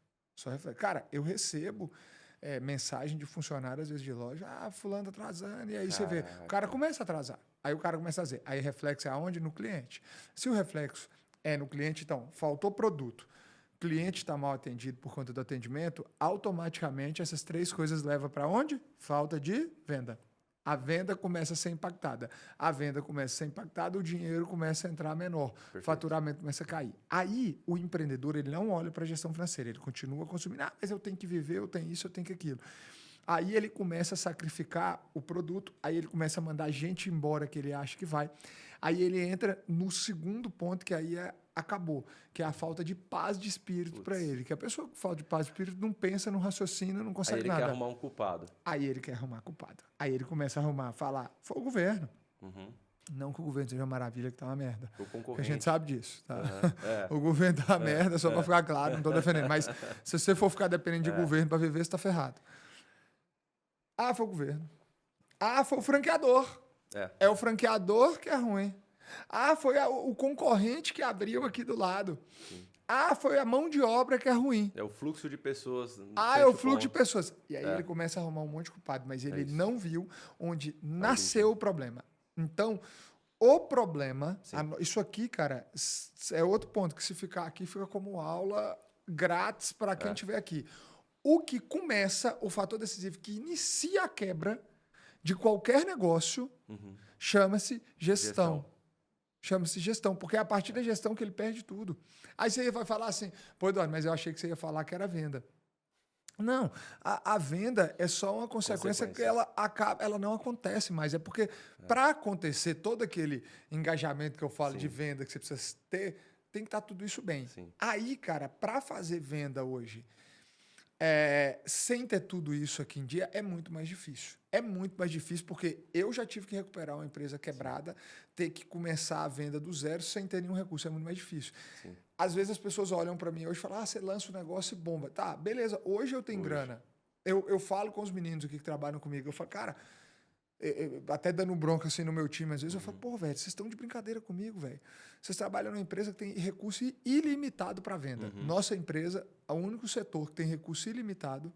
Cara, eu recebo mensagem de funcionário, às vezes, de loja. Fulano tá atrasando. E aí você vê. O cara começa a atrasar. Aí o cara começa a fazer. Aí reflexo é aonde? No cliente. Se o reflexo é no cliente, então, faltou produto. O cliente está mal atendido por conta do atendimento, automaticamente essas três coisas levam para onde? Falta de venda. A venda começa a ser impactada. A venda começa a ser impactada, o dinheiro começa a entrar menor. Perfeito. O faturamento começa a cair. Aí, o empreendedor ele não olha para a gestão financeira, ele continua consumindo. Mas eu tenho que viver, eu tenho isso, eu tenho aquilo. Aí ele começa a sacrificar o produto, aí ele começa a mandar gente embora que ele acha que vai. Aí ele entra no segundo ponto, que aí acabou, que é a falta de paz de espírito para ele. Que a pessoa com falta de paz de espírito não pensa, não raciocina, não consegue nada. Aí ele quer arrumar um culpado. Aí ele quer arrumar culpado. Aí ele começa a falar, foi o governo. Não que o governo seja uma maravilha, que tá uma merda. O concorrente. Porque a gente sabe disso. Tá? O governo tá uma merda, só para ficar claro, não estou defendendo. Mas se você for ficar dependendo de governo para viver, você está ferrado. Foi o governo. Foi o franqueador. É o franqueador que é ruim. Foi o concorrente que abriu aqui do lado. Sim. Foi a mão de obra que é ruim. É o fluxo de pessoas. É o fluxo de pessoas. E aí ele começa a arrumar um monte de culpado, mas ele não viu onde nasceu o problema. Então, O problema, isso aqui, cara, é outro ponto, que se ficar aqui, fica como aula grátis para quem estiver aqui. O que começa, o fator decisivo que inicia a quebra de qualquer negócio, chama-se gestão. Chama-se gestão, porque é a partir da gestão que ele perde tudo. Aí você vai falar assim, pô, Eduardo, mas eu achei que você ia falar que era venda. Não, a venda é só uma consequência que ela não acontece mais. É porque para acontecer todo aquele engajamento que eu falo de venda que você precisa ter, tem que estar tudo isso bem. Sim. Aí, cara, para fazer venda hoje, sem ter tudo isso aqui em dia, é muito mais difícil. É muito mais difícil porque eu já tive que recuperar uma empresa quebrada, ter que começar a venda do zero sem ter nenhum recurso. É muito mais difícil. Sim. Às vezes as pessoas olham para mim hoje e falam, você lança um negócio e bomba. Tá, beleza, hoje eu tenho grana. Eu falo com os meninos aqui que trabalham comigo, eu falo, cara, até dando bronca assim no meu time, às vezes eu falo, pô, velho, vocês estão de brincadeira comigo, velho. Vocês trabalham numa empresa que tem recurso ilimitado para venda. Nossa empresa, o único setor que tem recurso ilimitado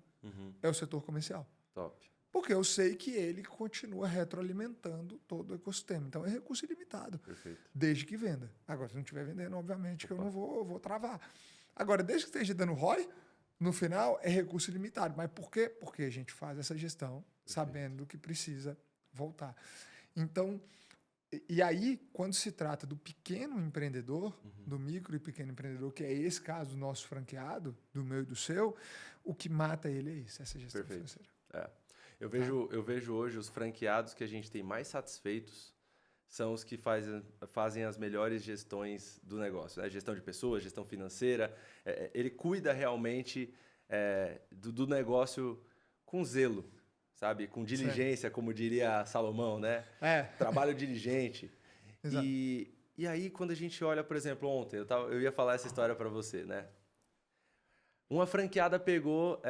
é o setor comercial. Top. Porque eu sei que ele continua retroalimentando todo o ecossistema. Então, é recurso ilimitado. Perfeito. Desde que venda. Agora, se não estiver vendendo, obviamente que eu não vou travar. Agora, desde que esteja dando ROI, no final, é recurso ilimitado. Mas por quê? Porque a gente faz essa gestão sabendo que precisa voltar. Então, e aí, quando se trata do pequeno empreendedor, do micro e pequeno empreendedor, que é esse caso do nosso franqueado, do meu e do seu, o que mata ele é isso, essa gestão financeira. Eu vejo hoje os franqueados que a gente tem mais satisfeitos são os que fazem as melhores gestões do negócio. Né? Gestão de pessoas, gestão financeira. Ele cuida realmente do negócio com zelo, sabe? Com diligência, como diria Salomão, né? Trabalho diligente. Exato. E aí, quando a gente olha, por exemplo, ontem, eu ia falar essa história para você, né? Uma franqueada pegou,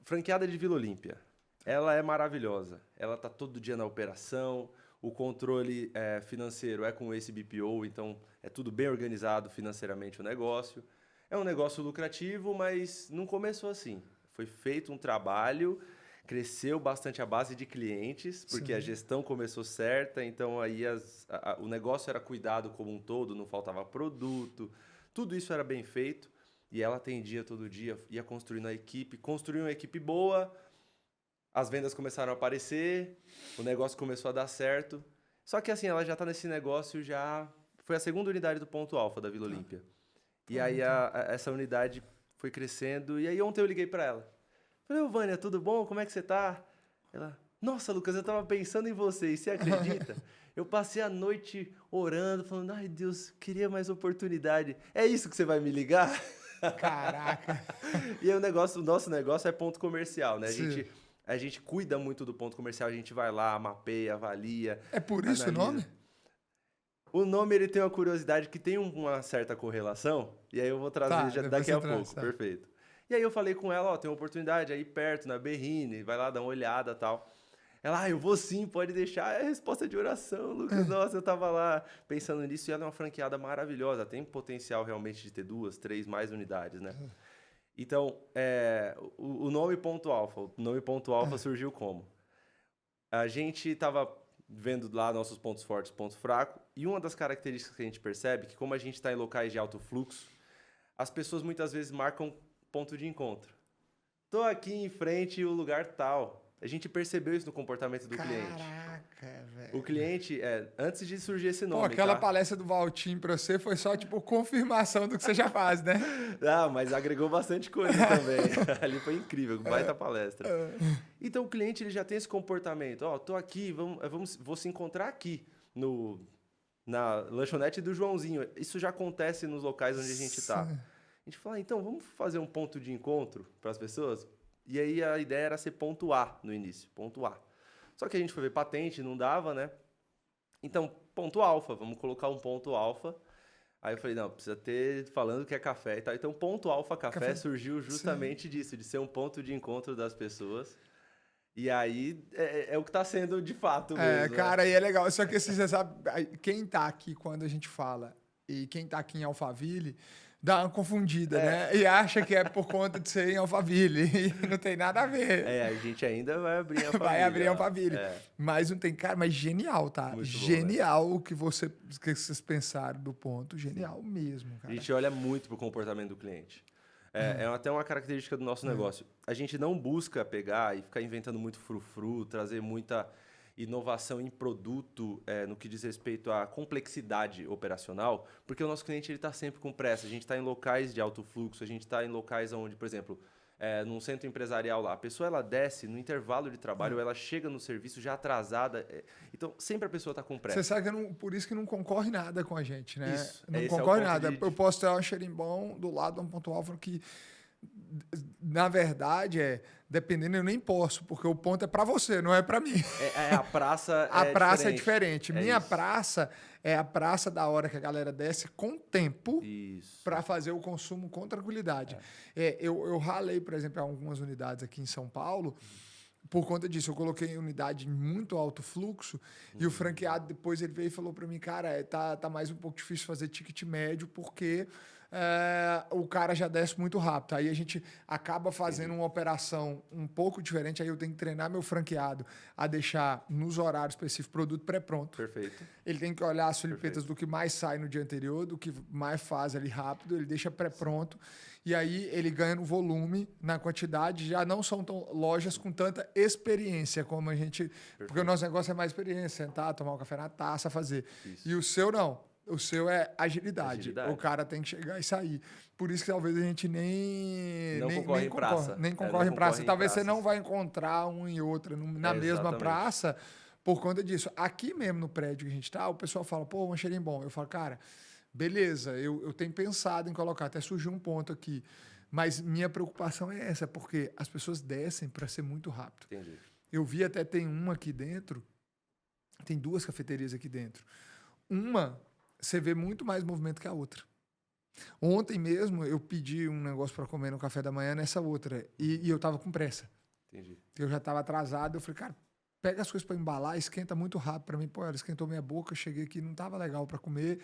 franqueada de Vila Olímpia. Ela é maravilhosa. Ela está todo dia na operação, o controle financeiro é com esse BPO, então é tudo bem organizado financeiramente o negócio. É um negócio lucrativo, mas não começou assim. Foi feito um trabalho, cresceu bastante a base de clientes, porque a gestão começou certa, então aí o negócio era cuidado como um todo, não faltava produto, tudo isso era bem feito. E ela atendia todo dia, ia construindo a equipe, construiu uma equipe boa, as vendas começaram a aparecer, o negócio começou a dar certo. Só que assim, ela já está nesse negócio, foi a segunda unidade do Ponto Alfa da Vila Olímpia. E aí essa unidade foi crescendo, e aí ontem eu liguei para ela. Falei, Vânia, tudo bom? Como é que você tá? Ela, nossa, Lucas, eu estava pensando em você, e você acredita? Eu passei a noite orando, falando, ai Deus, queria mais oportunidade. É isso que você vai me ligar? Caraca! E aí o nosso negócio é ponto comercial, né? A gente cuida muito do ponto comercial, a gente vai lá, mapeia, avalia. É por isso analisa. o nome? O nome ele tem uma curiosidade que tem uma certa correlação, e aí eu vou trazer daqui a pouco, perfeito. E aí eu falei com ela, tem uma oportunidade aí perto, na Berrine, vai lá dar uma olhada e tal. Ela, eu vou sim, pode deixar. É resposta de oração, Lucas. Nossa, eu tava lá pensando nisso e ela é uma franqueada maravilhosa. Tem potencial realmente de ter 2, 3 mais unidades, né? Então, o nome Ponto Alfa. O nome Ponto Alfa surgiu como? A gente estava vendo lá nossos pontos fortes, pontos fracos, e uma das características que a gente percebe é que como a gente está em locais de alto fluxo, as pessoas muitas vezes marcam ponto de encontro. Tô aqui em frente o lugar tal. A gente percebeu isso no comportamento do cliente. Caraca, velho. O cliente, antes de surgir esse nome... Pô, aquela palestra do Valtinho pra você foi só, tipo, confirmação do que você já faz, né? Ah, mas agregou bastante coisa também. Ali foi incrível, baita palestra. Então, o cliente ele já tem esse comportamento. Tô aqui, vou se encontrar aqui, na lanchonete do Joãozinho. Isso já acontece nos locais onde a gente está. A gente fala, então, vamos fazer um ponto de encontro para as pessoas? E aí a ideia era ser ponto A no início, ponto A. Só que a gente foi ver patente, não dava, né? Então, ponto alfa, vamos colocar um ponto alfa. Aí eu falei, não, precisa ter falando que é café e tal. Então, ponto alfa café surgiu justamente disso, de ser um ponto de encontro das pessoas. E aí é o que está sendo de fato mesmo. Cara, e é legal. Só que assim, você sabe, quem tá aqui quando a gente fala, e quem tá aqui em Alphaville, dá uma confundida, né? E acha que é por conta de ser em Alphaville. E não tem nada a ver. A gente ainda vai abrir a família. Vai abrir a família. Mas não tem... Cara, mas genial, tá? Muito genial bom, né? o que vocês pensaram do ponto. Genial mesmo, cara. A gente olha muito pro comportamento do cliente. É até uma característica do nosso negócio. A gente não busca pegar e ficar inventando muito frufru, trazer muita inovação em produto no que diz respeito à complexidade operacional, porque o nosso cliente está sempre com pressa. A gente está em locais de alto fluxo, a gente está em locais onde, por exemplo, num centro empresarial lá, a pessoa ela desce no intervalo de trabalho, ela chega no serviço já atrasada. Então, sempre a pessoa está com pressa. Você sabe que por isso que não concorre nada com a gente, né? Isso. Não concorre nada. Eu posso ter um xerimbom do lado de um ponto alfa que, na verdade, dependendo, eu nem posso, porque o ponto é para você, não é para mim. A praça a praça é diferente. Minha praça é a praça da hora que a galera desce com tempo para fazer o consumo com tranquilidade. Eu ralei, por exemplo, algumas unidades aqui em São Paulo. Por conta disso, eu coloquei unidade em muito alto fluxo e o franqueado depois ele veio e falou para mim, cara, tá mais um pouco difícil fazer ticket médio porque o cara já desce muito rápido. Aí a gente acaba fazendo uma operação um pouco diferente, aí eu tenho que treinar meu franqueado a deixar nos horários específicos produto pré-pronto. Perfeito. Ele tem que olhar as filipetas do que mais sai no dia anterior, do que mais faz ali rápido, ele deixa pré-pronto. E aí ele ganha no volume, na quantidade. Já não são lojas com tanta experiência como a gente... Perfeito. Porque o nosso negócio é mais experiência, sentar, tomar um café na taça, fazer. Isso. E o seu não. O seu é agilidade. O cara tem que chegar e sair. Por isso que talvez a gente nem concorre em praça. Talvez você não vai encontrar um e outra na mesma praça por conta disso. Aqui mesmo no prédio que a gente está, o pessoal fala, pô, um cheirinho bom. Eu falo, cara... Beleza, eu tenho pensado em colocar, até surgiu um ponto aqui, mas minha preocupação é essa, porque as pessoas descem para ser muito rápido. Entendi. Eu vi até tem uma aqui dentro, tem 2 cafeterias aqui dentro. Uma, você vê muito mais movimento que a outra. Ontem mesmo eu pedi um negócio para comer no café da manhã nessa outra, e eu tava com pressa. Entendi. Eu já tava atrasado, eu falei, cara, pega as coisas para embalar, esquenta muito rápido para mim. Pô, ela esquentou minha boca, cheguei aqui, não tava legal para comer.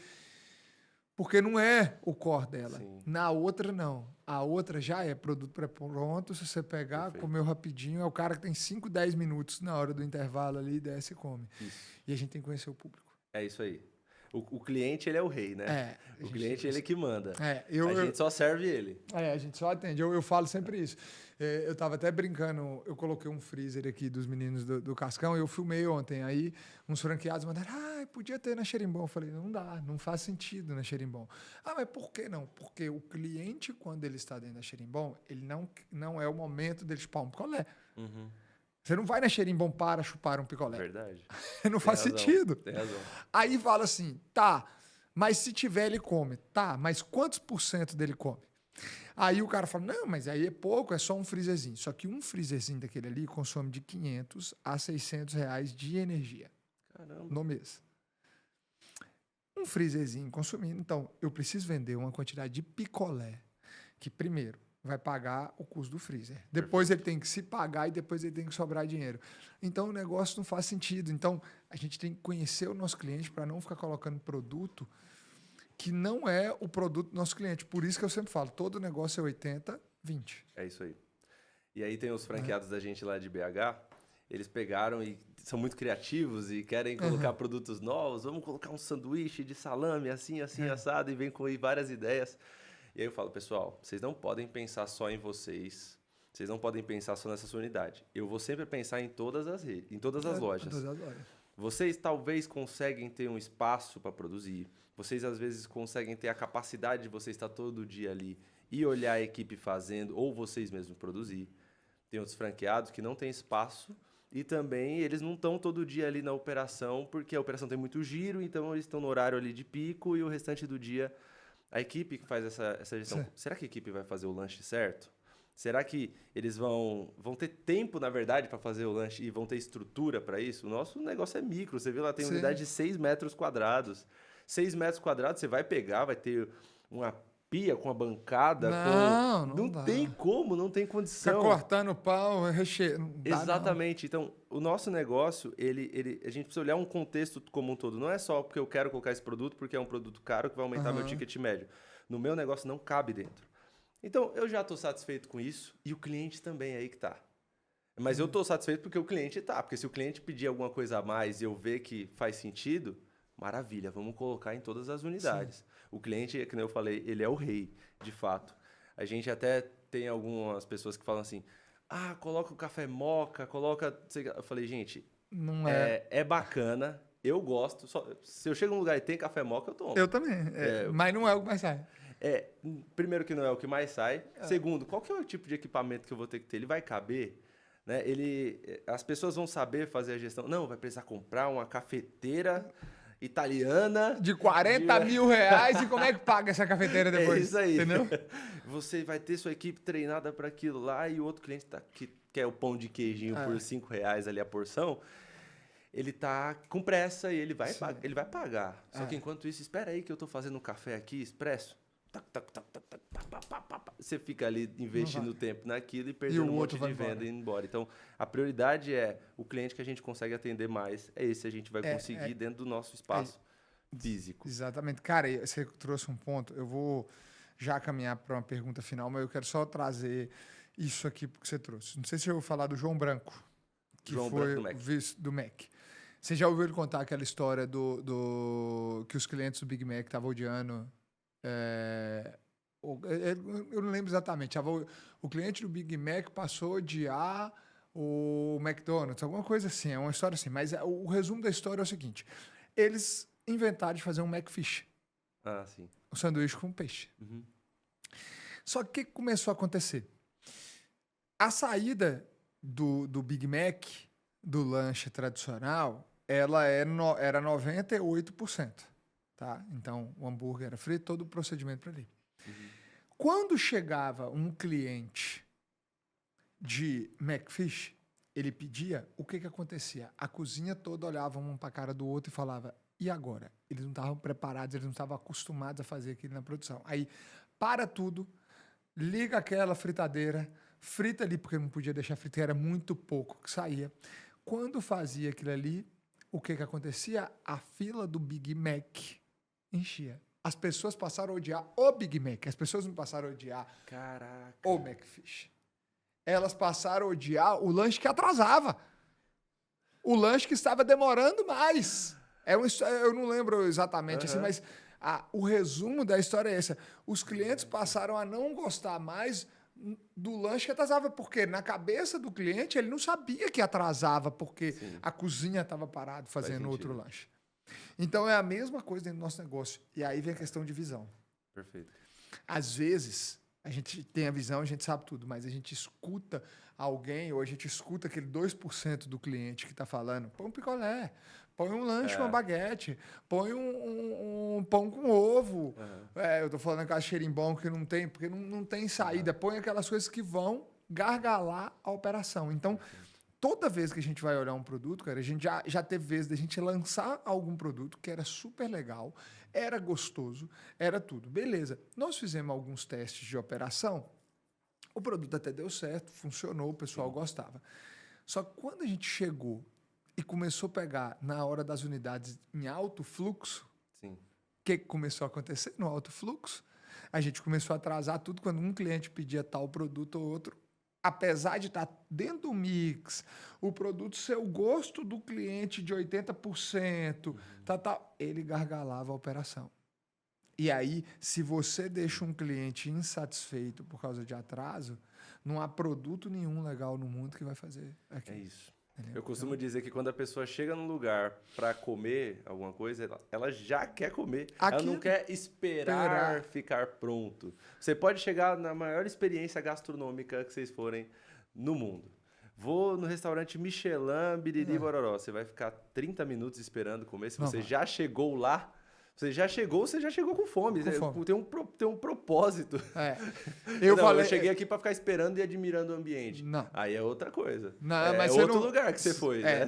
Porque não é o core dela. Sim. Na outra, não. A outra já é produto pré-pronto. Se você pegar, perfeito, comeu rapidinho, é o cara que tem 5, 10 minutos na hora do intervalo ali, desce e come. Isso. E a gente tem que conhecer o público. É isso aí. O cliente, ele é o rei, né? O cliente, ele é que manda. A gente só serve ele. A gente só atende. Eu falo sempre isso. Eu estava até brincando, eu coloquei um freezer aqui dos meninos do Cascão e eu filmei ontem. Aí uns franqueados mandaram, podia ter na Xerimbom. Eu falei, não dá, não faz sentido na Xerimbom. Mas por que não? Porque o cliente, quando ele está dentro da Xerimbom, ele não é o momento dele chupar um picolé. Uhum. Você não vai na Xerimbom para chupar um picolé. Verdade. Não faz sentido. Tem razão. Aí fala assim, tá, mas se tiver ele come. Tá, mas quantos % dele come? Aí o cara fala, não, mas aí é pouco, é só um freezerzinho. Só que um freezerzinho daquele ali consome de 500 a 600 reais de energia. Caramba. No mês. Um freezerzinho consumindo. Então, eu preciso vender uma quantidade de picolé que, primeiro, vai pagar o custo do freezer. Depois perfeito, ele tem que se pagar e depois ele tem que sobrar dinheiro. Então, o negócio não faz sentido. Então, a gente tem que conhecer o nosso cliente para não ficar colocando produto que não é o produto do nosso cliente. Por isso que eu sempre falo, todo negócio é 80-20. É isso aí. E aí tem os franqueados da gente lá de BH, eles pegaram e são muito criativos e querem colocar produtos novos. Vamos colocar um sanduíche de salame, assim, assado, e vem com várias ideias. E aí eu falo, pessoal, vocês não podem pensar só em vocês, vocês não podem pensar só nessa sua unidade. Eu vou sempre pensar em todas as redes, em todas as lojas. Vocês talvez conseguem ter um espaço para produzir. Vocês, às vezes, conseguem ter a capacidade de você estar todo dia ali e olhar a equipe fazendo, ou vocês mesmos produzir. Tem outros franqueados que não têm espaço e também eles não estão todo dia ali na operação, porque a operação tem muito giro, então eles estão no horário ali de pico e o restante do dia a equipe que faz essa gestão. Sim. Será que a equipe vai fazer o lanche certo? Será que eles vão ter tempo, na verdade, para fazer o lanche e vão ter estrutura para isso? O nosso negócio é micro. Você viu lá, tem unidade de 6 metros quadrados. 6 metros quadrados, você vai pegar, vai ter uma pia com a bancada. Não tem como, não tem condição. Fica cortando o pau, recheio. Exatamente. Então, o nosso negócio, a gente precisa olhar um contexto como um todo. Não é só porque eu quero colocar esse produto, porque é um produto caro que vai aumentar meu ticket médio. no meu negócio não cabe dentro. Então, eu já estou satisfeito com isso e o cliente também, aí que tá. Mas eu estou satisfeito porque o cliente tá. Porque se o cliente pedir alguma coisa a mais e eu ver que faz sentido, maravilha, vamos colocar em todas as unidades. Sim. O cliente, como eu falei, ele é o rei, de fato. A gente até tem algumas pessoas que falam assim, coloca o café moca, coloca... Eu falei, gente, não é bacana, eu gosto. Se eu chego num lugar e tem café moca, eu tomo. Eu também, mas não é o que mais sai. Primeiro que não é o que mais sai. Segundo, qual que é o tipo de equipamento que eu vou ter que ter? Ele vai caber? Né? As pessoas vão saber fazer a gestão. Não, vai precisar comprar uma cafeteira italiana. De 40 mil reais, e como é que paga essa cafeteira depois? É isso aí. Entendeu? Você vai ter sua equipe treinada para aquilo lá e o outro cliente que quer o pão de queijinho por R$5 ali a porção, ele tá com pressa e ele vai pagar. Só que enquanto isso, espera aí que eu tô fazendo um café aqui, expresso. Você fica ali investindo tempo naquilo e perdendo um monte de venda e indo embora. Então, a prioridade é o cliente que a gente consegue atender mais. É esse a gente vai conseguir dentro do nosso espaço físico. Exatamente. Cara, você trouxe um ponto. Eu vou já caminhar para uma pergunta final, mas eu quero só trazer isso aqui que você trouxe. Não sei se eu vou falar do João Branco, que foi o vice do Mac. Você já ouviu ele contar aquela história que os clientes do Big Mac estavam odiando... eu não lembro exatamente. O cliente do Big Mac passou a odiar o McDonald's, alguma coisa assim, é uma história assim. Mas o resumo da história é o seguinte: eles inventaram de fazer um McFish. Sim. Um sanduíche com peixe. Uhum. Só que o que começou a acontecer? A saída do Big Mac, do lanche tradicional, ela era 98%. Tá? Então, o hambúrguer era frito, todo o procedimento para ali. Uhum. Quando chegava um cliente de McFish, ele pedia, o que acontecia? A cozinha toda olhava um para a cara do outro e falava, e agora? Eles não estavam preparados, eles não estavam acostumados a fazer aquilo na produção. Aí, para tudo, liga aquela fritadeira, frita ali, porque não podia deixar fritar, era muito pouco que saía. Quando fazia aquilo ali, o que acontecia? A fila do Big Mac enchia. As pessoas passaram a odiar o Big Mac. As pessoas não passaram a odiar o McFish. Elas passaram a odiar o lanche que atrasava. O lanche que estava demorando mais. Eu não lembro exatamente, assim, mas o resumo da história é essa. Os clientes passaram a não gostar mais do lanche que atrasava, porque na cabeça do cliente ele não sabia que atrasava, porque a cozinha estava parada fazendo outro lanche. Então, é a mesma coisa dentro do nosso negócio. E aí vem a questão de visão. Perfeito. Às vezes, a gente tem a visão, a gente sabe tudo, mas a gente escuta alguém, ou a gente escuta aquele 2% do cliente que está falando, põe um picolé, põe um lanche, uma baguete, põe um pão com ovo. Eu estou falando aquela xerimbom que não tem, porque não tem saída. Põe aquelas coisas que vão gargalar a operação. Então, toda vez que a gente vai olhar um produto, cara, a gente já teve vezes da gente lançar algum produto que era super legal, era gostoso, era tudo. Beleza. Nós fizemos alguns testes de operação, o produto até deu certo, funcionou, o pessoal gostava. Só que quando a gente chegou e começou a pegar na hora das unidades em alto fluxo, o que começou a acontecer no alto fluxo? A gente começou a atrasar tudo quando um cliente pedia tal produto ou outro. Apesar de estar dentro do mix, o produto ser o gosto do cliente de 80%, ele gargalava a operação. E aí, se você deixa um cliente insatisfeito por causa de atraso, não há produto nenhum legal no mundo que vai fazer aquilo. É isso. Entendeu? Eu costumo dizer que quando a pessoa chega num lugar para comer alguma coisa, ela já quer comer. Ela não quer esperar ficar pronto. Você pode chegar na maior experiência gastronômica que vocês forem no mundo. Vou no restaurante Michelin, biriri, bororó. Você vai ficar 30 minutos esperando comer. Se você já chegou lá, você já chegou com fome. Tem um propósito. Eu cheguei aqui para ficar esperando e admirando o ambiente. Não. Aí é outra coisa. Não, mas outro lugar que você foi. Né?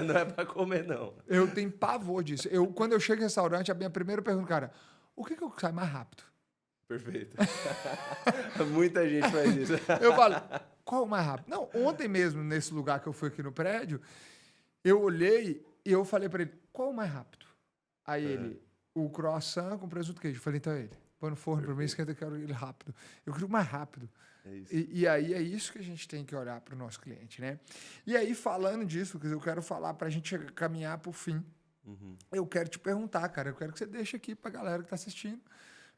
Não é para comer, não. Eu tenho pavor disso. Quando eu chego no restaurante, a minha primeira pergunta, cara, o que eu saio mais rápido? Perfeito. Muita gente faz isso. Eu falo, qual o mais rápido? Não, ontem mesmo, nesse lugar que eu fui aqui no prédio, eu olhei e eu falei para ele, qual o mais rápido? Aí ele... O croissant com presunto e queijo. Eu falei, então é ele. põe no forno para mim, esquenta, eu quero ele rápido. Eu quero mais rápido. É isso. E aí é isso que a gente tem que olhar para o nosso cliente, né? E aí, falando disso, eu quero falar para a gente caminhar para o fim. Eu quero te perguntar, cara, eu quero que você deixe aqui para a galera que está assistindo,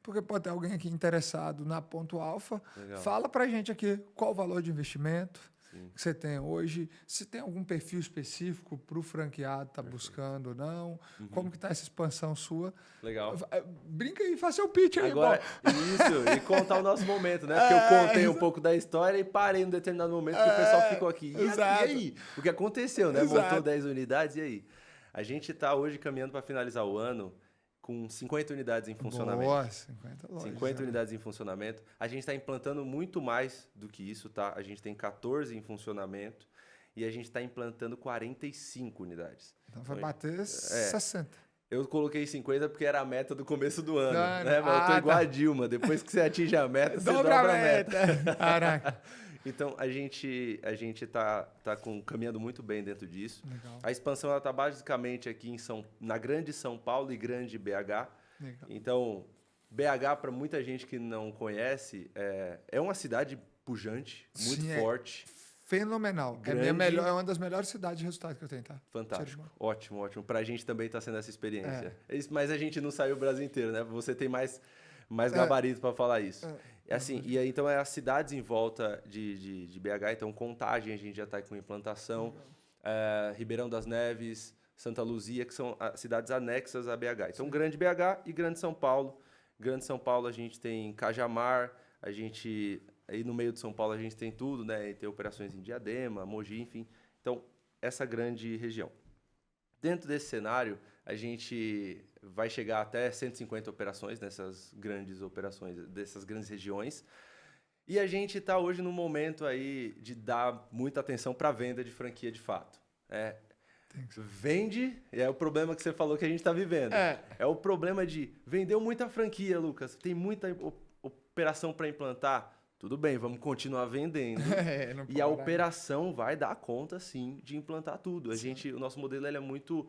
porque pode ter alguém aqui interessado na Ponto Alfa. Legal. Fala para a gente aqui qual o valor de investimento Sim. que você tem hoje, se tem algum perfil específico para o franqueado estar buscando ou não, como que está essa expansão sua. Legal. Brinca aí, faça seu pitch aí, Agora, isso, e contar o nosso momento, né? Porque eu contei um pouco da história e parei em um determinado momento que o pessoal ficou aqui. E aí? O que aconteceu, né? Exato. Montou 10 unidades, e aí? A gente está hoje caminhando para finalizar o ano com 50 unidades em funcionamento. Boa, 50 lojas. 50 unidades em funcionamento. A gente está implantando muito mais do que isso, tá? A gente tem 14 em funcionamento e a gente está implantando 45 unidades. Então vai bater 60. Eu coloquei 50 porque era a meta do começo do ano, Não, né? Mas eu tô igual tá. a Dilma. Depois que você atinge a meta, você dobra a meta. Caraca. Então, a gente tá caminhando muito bem dentro disso. Legal. A expansão ela tá basicamente aqui na Grande São Paulo e Grande BH. Legal. Então, BH, para muita gente que não conhece, é uma cidade pujante, muito Sim, forte. Fenomenal. Grande. É uma das melhores cidades de resultado que eu tenho, tá? Fantástico. Ótimo, ótimo. Pra gente também tá sendo essa experiência. Mas a gente não saiu o Brasil inteiro, né? Você tem mais gabarito para falar isso. Assim, e aí, então, as cidades em volta de BH, então, Contagem, a gente já está com implantação, Ribeirão das Neves, Santa Luzia, que são as cidades anexas a BH. Então, Grande BH e Grande São Paulo. Grande São Paulo, a gente tem Cajamar, aí no meio de São Paulo a gente tem tudo, né? E tem operações em Diadema, Mogi, enfim. Então, essa grande região. Dentro desse cenário, a gente vai chegar até 150 operações nessas grandes operações, dessas grandes regiões. E a gente está hoje num momento aí de dar muita atenção para a venda de franquia de fato. Vende, é o problema que você falou que a gente está vivendo. É o problema de vendeu muita franquia, Lucas, tem muita operação para implantar. Tudo bem, vamos continuar vendendo. E a operação vai dar conta, sim, de implantar tudo. O nosso modelo ele é muito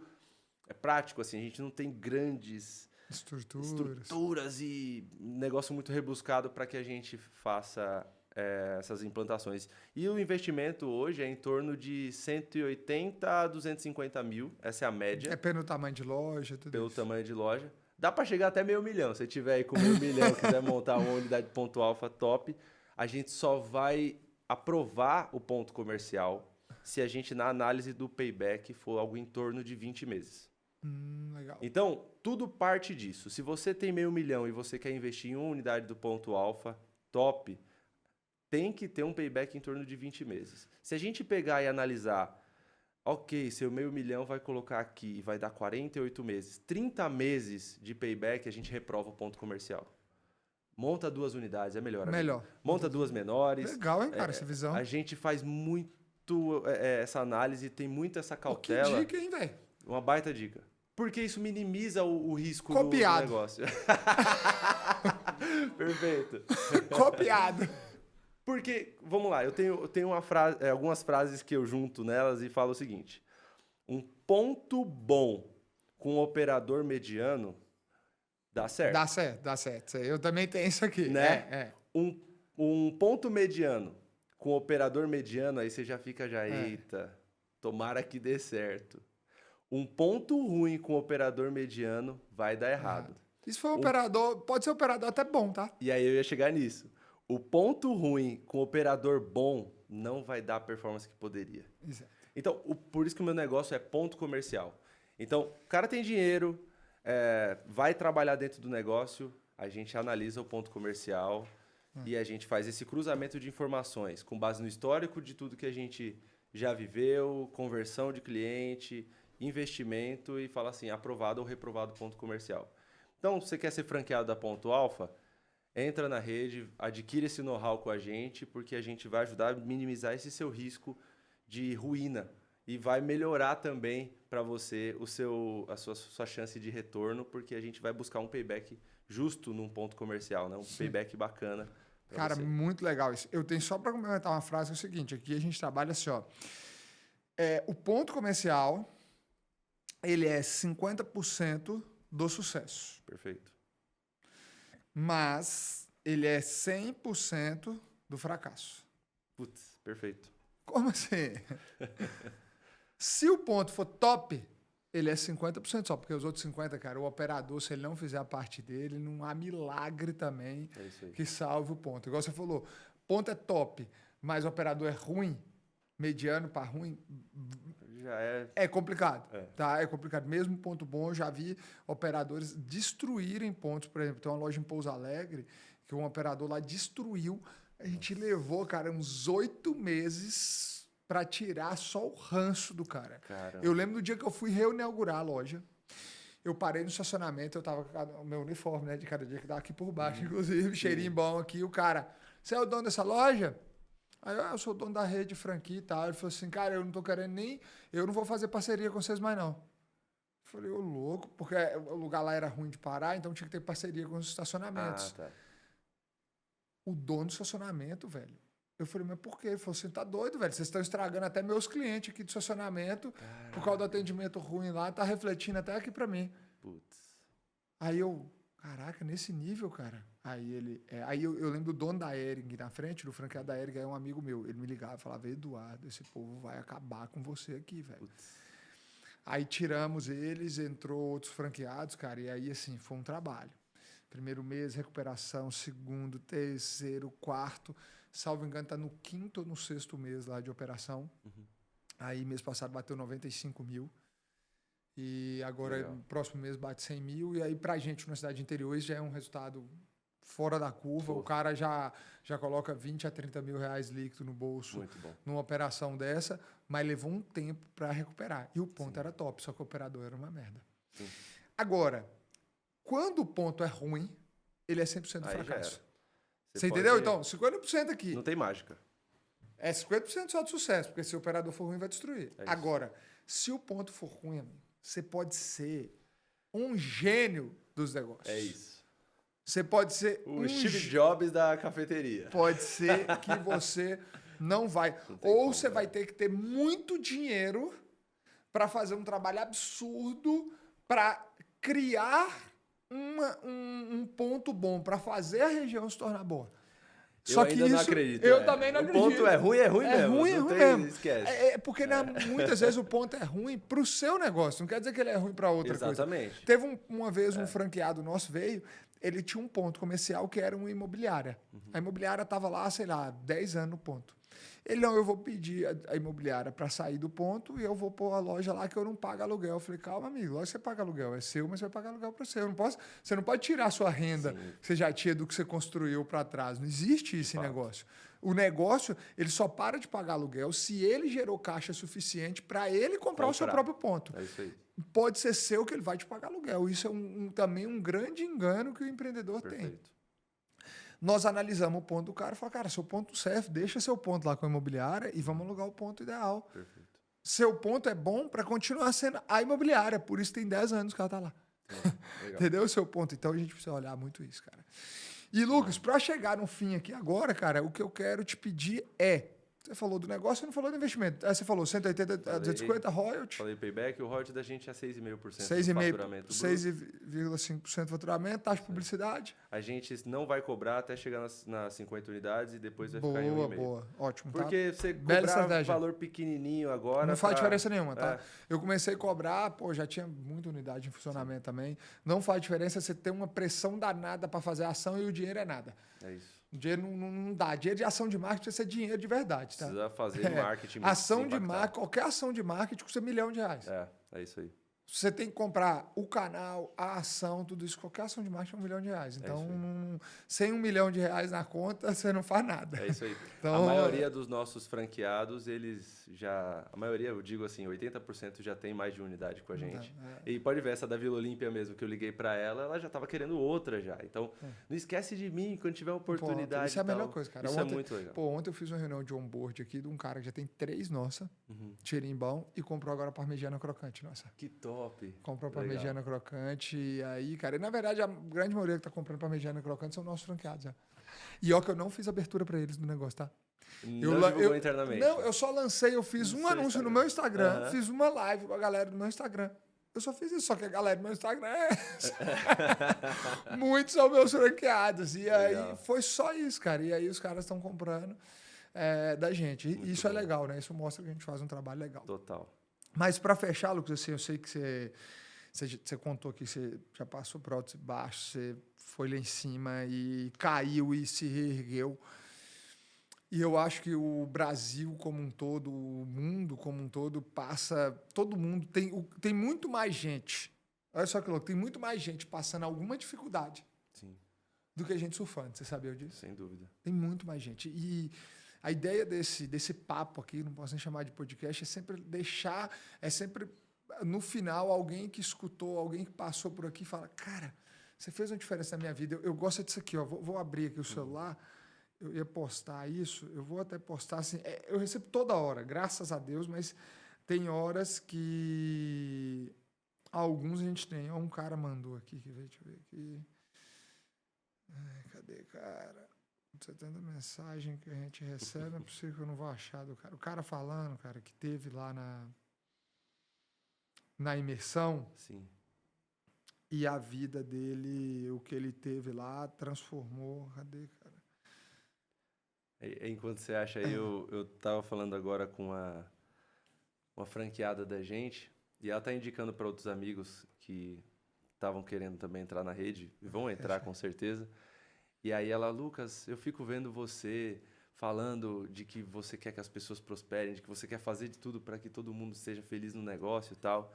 prático, assim, a gente não tem grandes estruturas e negócio muito rebuscado para que a gente faça essas implantações. E o investimento hoje é em torno de 180 a 250 mil, essa é a média. Pelo tamanho de loja, tudo Pelo isso. tamanho de loja. Dá para chegar até $500 mil. Se tiver aí com $500 mil, quiser montar uma unidade Ponto Alfa top, a gente só vai aprovar o ponto comercial se a gente, na análise do payback, for algo em torno de 20 meses. Legal. Então, tudo parte disso. Se você tem $500 mil e você quer investir em uma unidade do Ponto Alfa, top, tem que ter um payback em torno de 20 meses. Se a gente pegar e analisar, ok, seu $500 mil vai colocar aqui e vai dar 48 meses. 30 meses de payback, a gente reprova o ponto comercial. Monta 2 unidades, é melhor. Melhor. Monta 2 menores. Legal, hein, cara, essa visão. A gente faz muito essa análise, tem muito essa cautela. Que dica, hein, velho? Uma baita dica. Porque isso minimiza o risco do negócio. Perfeito. Copiado. Porque, vamos lá, eu tenho algumas frases que eu junto nelas e falo o seguinte. Um ponto bom com um operador mediano dá certo. Dá certo. Eu também tenho isso aqui. Né? Um ponto mediano com operador mediano, aí você já fica eita, tomara que dê certo. Um ponto ruim com operador mediano vai dar errado. Isso foi um operador, pode ser operador até bom, tá? E aí eu ia chegar nisso. O ponto ruim com operador bom não vai dar a performance que poderia. Exato. Então, por isso que o meu negócio é ponto comercial. Então, o cara tem dinheiro, vai trabalhar dentro do negócio, a gente analisa o ponto comercial e a gente faz esse cruzamento de informações com base no histórico de tudo que a gente já viveu, conversão de cliente, investimento e fala assim, aprovado ou reprovado ponto comercial. Então, você quer ser franqueado da Ponto Alfa? Entra na rede, adquire esse know-how com a gente, porque a gente vai ajudar a minimizar esse seu risco de ruína e vai melhorar também para você a sua chance de retorno, porque a gente vai buscar um payback justo num ponto comercial, né? Payback bacana. Cara, muito legal isso. Eu tenho só para complementar uma frase, é o seguinte, aqui a gente trabalha assim, ó. O ponto comercial, ele é 50% do sucesso. Perfeito. Mas ele é 100% do fracasso. Putz, perfeito. Como assim? Se o ponto for top, ele é 50% só, porque os outros 50%, cara, o operador, se ele não fizer a parte dele, não há milagre também que salve o ponto. Igual você falou, ponto é top, mas o operador é ruim, mediano para ruim, já é complicado. Tá? É complicado. Mesmo ponto bom, eu já vi operadores destruírem pontos. Por exemplo, tem uma loja em Pouso Alegre que um operador lá destruiu. A gente levou, cara, uns 8 meses para tirar só o ranço do cara. Caramba. Eu lembro do dia que eu fui reinaugurar a loja. Eu parei no estacionamento, eu tava com o meu uniforme, né, de cada dia que dava aqui por baixo, inclusive, cheirinho bom aqui. O cara, você é o dono dessa loja? Aí eu sou o dono da rede franquia e tal. Ele falou assim, cara, eu não tô querendo nem... Eu não vou fazer parceria com vocês mais, não. Eu falei, ô louco, porque o lugar lá era ruim de parar, então tinha que ter parceria com os estacionamentos. Tá. O dono do estacionamento, velho. Eu falei, mas por quê? Ele falou assim, tá doido, velho. Vocês estão estragando até meus clientes aqui de estacionamento. Caramba. Por causa do atendimento ruim lá, tá refletindo até aqui pra mim. Putz. Aí eu, caraca, nesse nível, cara. Aí ele, aí eu lembro do dono da Hering na frente, do franqueado da Hering, é um amigo meu. Ele me ligava e falava, Eduardo, esse povo vai acabar com você aqui, velho. Putz. Aí tiramos eles, entrou outros franqueados, cara, e aí, assim, foi um trabalho. Primeiro mês, recuperação, segundo, terceiro, quarto. Salvo engano, tá no 5º ou no 6º mês lá de operação. Uhum. Aí, mês passado, bateu 95 mil. E agora, no próximo mês, bate 100 mil. E aí, pra gente, na cidade interior, isso já é um resultado fora da curva. O cara já coloca 20 a 30 mil reais líquido no bolso numa operação dessa, mas levou um tempo para recuperar. E o ponto era top, só que o operador era uma merda. Sim. Agora, quando o ponto é ruim, ele é 100% do fracasso. Você entendeu? Então, 50% aqui. Não tem mágica. É 50% só de sucesso, porque se o operador for ruim, vai destruir. Agora, se o ponto for ruim, amigo, você pode ser um gênio dos negócios. É isso. Você pode ser o Steve Jobs da cafeteria. Pode ser que você não vai. Ou você vai ter que ter muito dinheiro para fazer um trabalho absurdo para criar um ponto bom, para fazer a região se tornar boa. Só que isso, não acredito. Eu também não acredito. O ponto é ruim mesmo. É ruim mesmo. Esquece. Porque muitas vezes o ponto é ruim para o seu negócio. Não quer dizer que ele é ruim para outra coisa. Exatamente. Teve uma vez um franqueado nosso veio, ele tinha um ponto comercial que era uma imobiliária. Uhum. A imobiliária estava lá, sei lá, 10 anos no ponto. Ele, não, eu vou pedir a imobiliária para sair do ponto e eu vou pôr a loja lá que eu não pago aluguel. Eu falei, calma, amigo, lógico que você paga aluguel. É seu, mas você vai pagar aluguel para você. Você não pode tirar a sua renda que você já tinha do que você construiu para trás. Não existe esse negócio. O negócio, ele só para de pagar aluguel se ele gerou caixa suficiente para ele comprar o seu próprio ponto. É isso aí. Pode ser seu que ele vai te pagar aluguel. Isso é também um grande engano que o empreendedor tem. Nós analisamos o ponto do cara e falamos, cara, seu ponto serve, deixa seu ponto lá com a imobiliária e vamos alugar o ponto ideal. Perfeito. Seu ponto é bom para continuar sendo a imobiliária, por isso tem 10 anos que ela está lá. Entendeu o seu ponto? Então a gente precisa olhar muito isso, cara. E, Lucas, para chegar no fim aqui agora, cara, o que eu quero te pedir é... Você falou do negócio, você não falou do investimento. Aí você falou 180 a 250, royalty. Falei payback, o royalty da gente é 6,5% do faturamento. 6,5% do faturamento, taxa de publicidade. A gente não vai cobrar até chegar nas 50 unidades e depois vai ficar em 1,5%. Boa, ótimo. Porque você cobrar valor pequenininho agora... Não faz diferença nenhuma, tá? Eu comecei a cobrar, já tinha muita unidade em funcionamento também. Não faz diferença você ter uma pressão danada para fazer ação e o dinheiro é nada. É isso. O dinheiro não dá. Dinheiro de ação de marketing precisa ser dinheiro de verdade. Tá? Precisa fazer marketing. Ação de marketing, qualquer ação de marketing custa R$1 milhão. É isso aí. Você tem que comprar o canal, a ação, tudo isso. Qualquer ação de marketing é R$1 milhão. Então, sem R$1 milhão na conta, você não faz nada. É isso aí. Então, a maioria dos nossos franqueados, eles já... A maioria, eu digo assim, 80% já tem mais de unidade com a gente. E pode ver, essa da Vila Olímpia mesmo, que eu liguei para ela já estava querendo outra já. Então, não esquece de mim quando tiver oportunidade. Isso é a melhor coisa, cara. Isso é muito legal. Ontem eu fiz uma reunião de onboard aqui de um cara que já tem 3 cheirinho bom, e comprou agora a parmegiana crocante, nossa. Que top. Comprou parmegiana crocante. E aí, cara, e na verdade, a grande maioria que tá comprando parmegiana crocante são nossos franqueados. Já. E ó, que eu não fiz abertura para eles no negócio, tá? Divulgou internamente. Não, eu só lancei, eu fiz um anúncio no meu Instagram, fiz uma live com a galera do meu Instagram. Eu só fiz isso, só que a galera do meu Instagram é essa. Muitos são meus franqueados. E Legal. aí foi só isso, cara. E aí os caras estão comprando da gente. E isso é legal, né? Isso mostra que a gente faz um trabalho legal. Total. Mas para fechar, Lucas, assim, eu sei que você contou que você já passou por altos e baixos, você foi lá em cima e caiu e se reergueu. E eu acho que o Brasil como um todo, o mundo como um todo, todo mundo tem muito mais gente. Olha só que louco, tem muito mais gente passando alguma dificuldade. Sim. Do que a gente surfando. Você sabia disso? Sem dúvida. Tem muito mais gente. E a ideia desse papo aqui, não posso nem chamar de podcast, é sempre no final alguém que escutou, alguém que passou por aqui fala, cara, você fez uma diferença na minha vida. Eu gosto disso aqui, ó. Vou abrir aqui o celular. Eu ia postar isso, eu vou até postar assim. Eu recebo toda hora, graças a Deus, mas tem horas que alguns a gente tem. Ó, um cara mandou aqui, deixa eu ver aqui. Ai, cadê, cara? Você tanta mensagem que a gente recebe, não é possível que eu não vou achar do cara. O cara falando, cara, que teve lá na imersão. Sim. E a vida dele, o que ele teve lá, transformou. Cadê, cara? Enquanto você acha aí, eu tava falando agora com uma franqueada da gente, e ela tá indicando para outros amigos que estavam querendo também entrar na rede, e vão entrar com certeza. E aí ela, Lucas, eu fico vendo você falando de que você quer que as pessoas prosperem, de que você quer fazer de tudo para que todo mundo seja feliz no negócio e tal.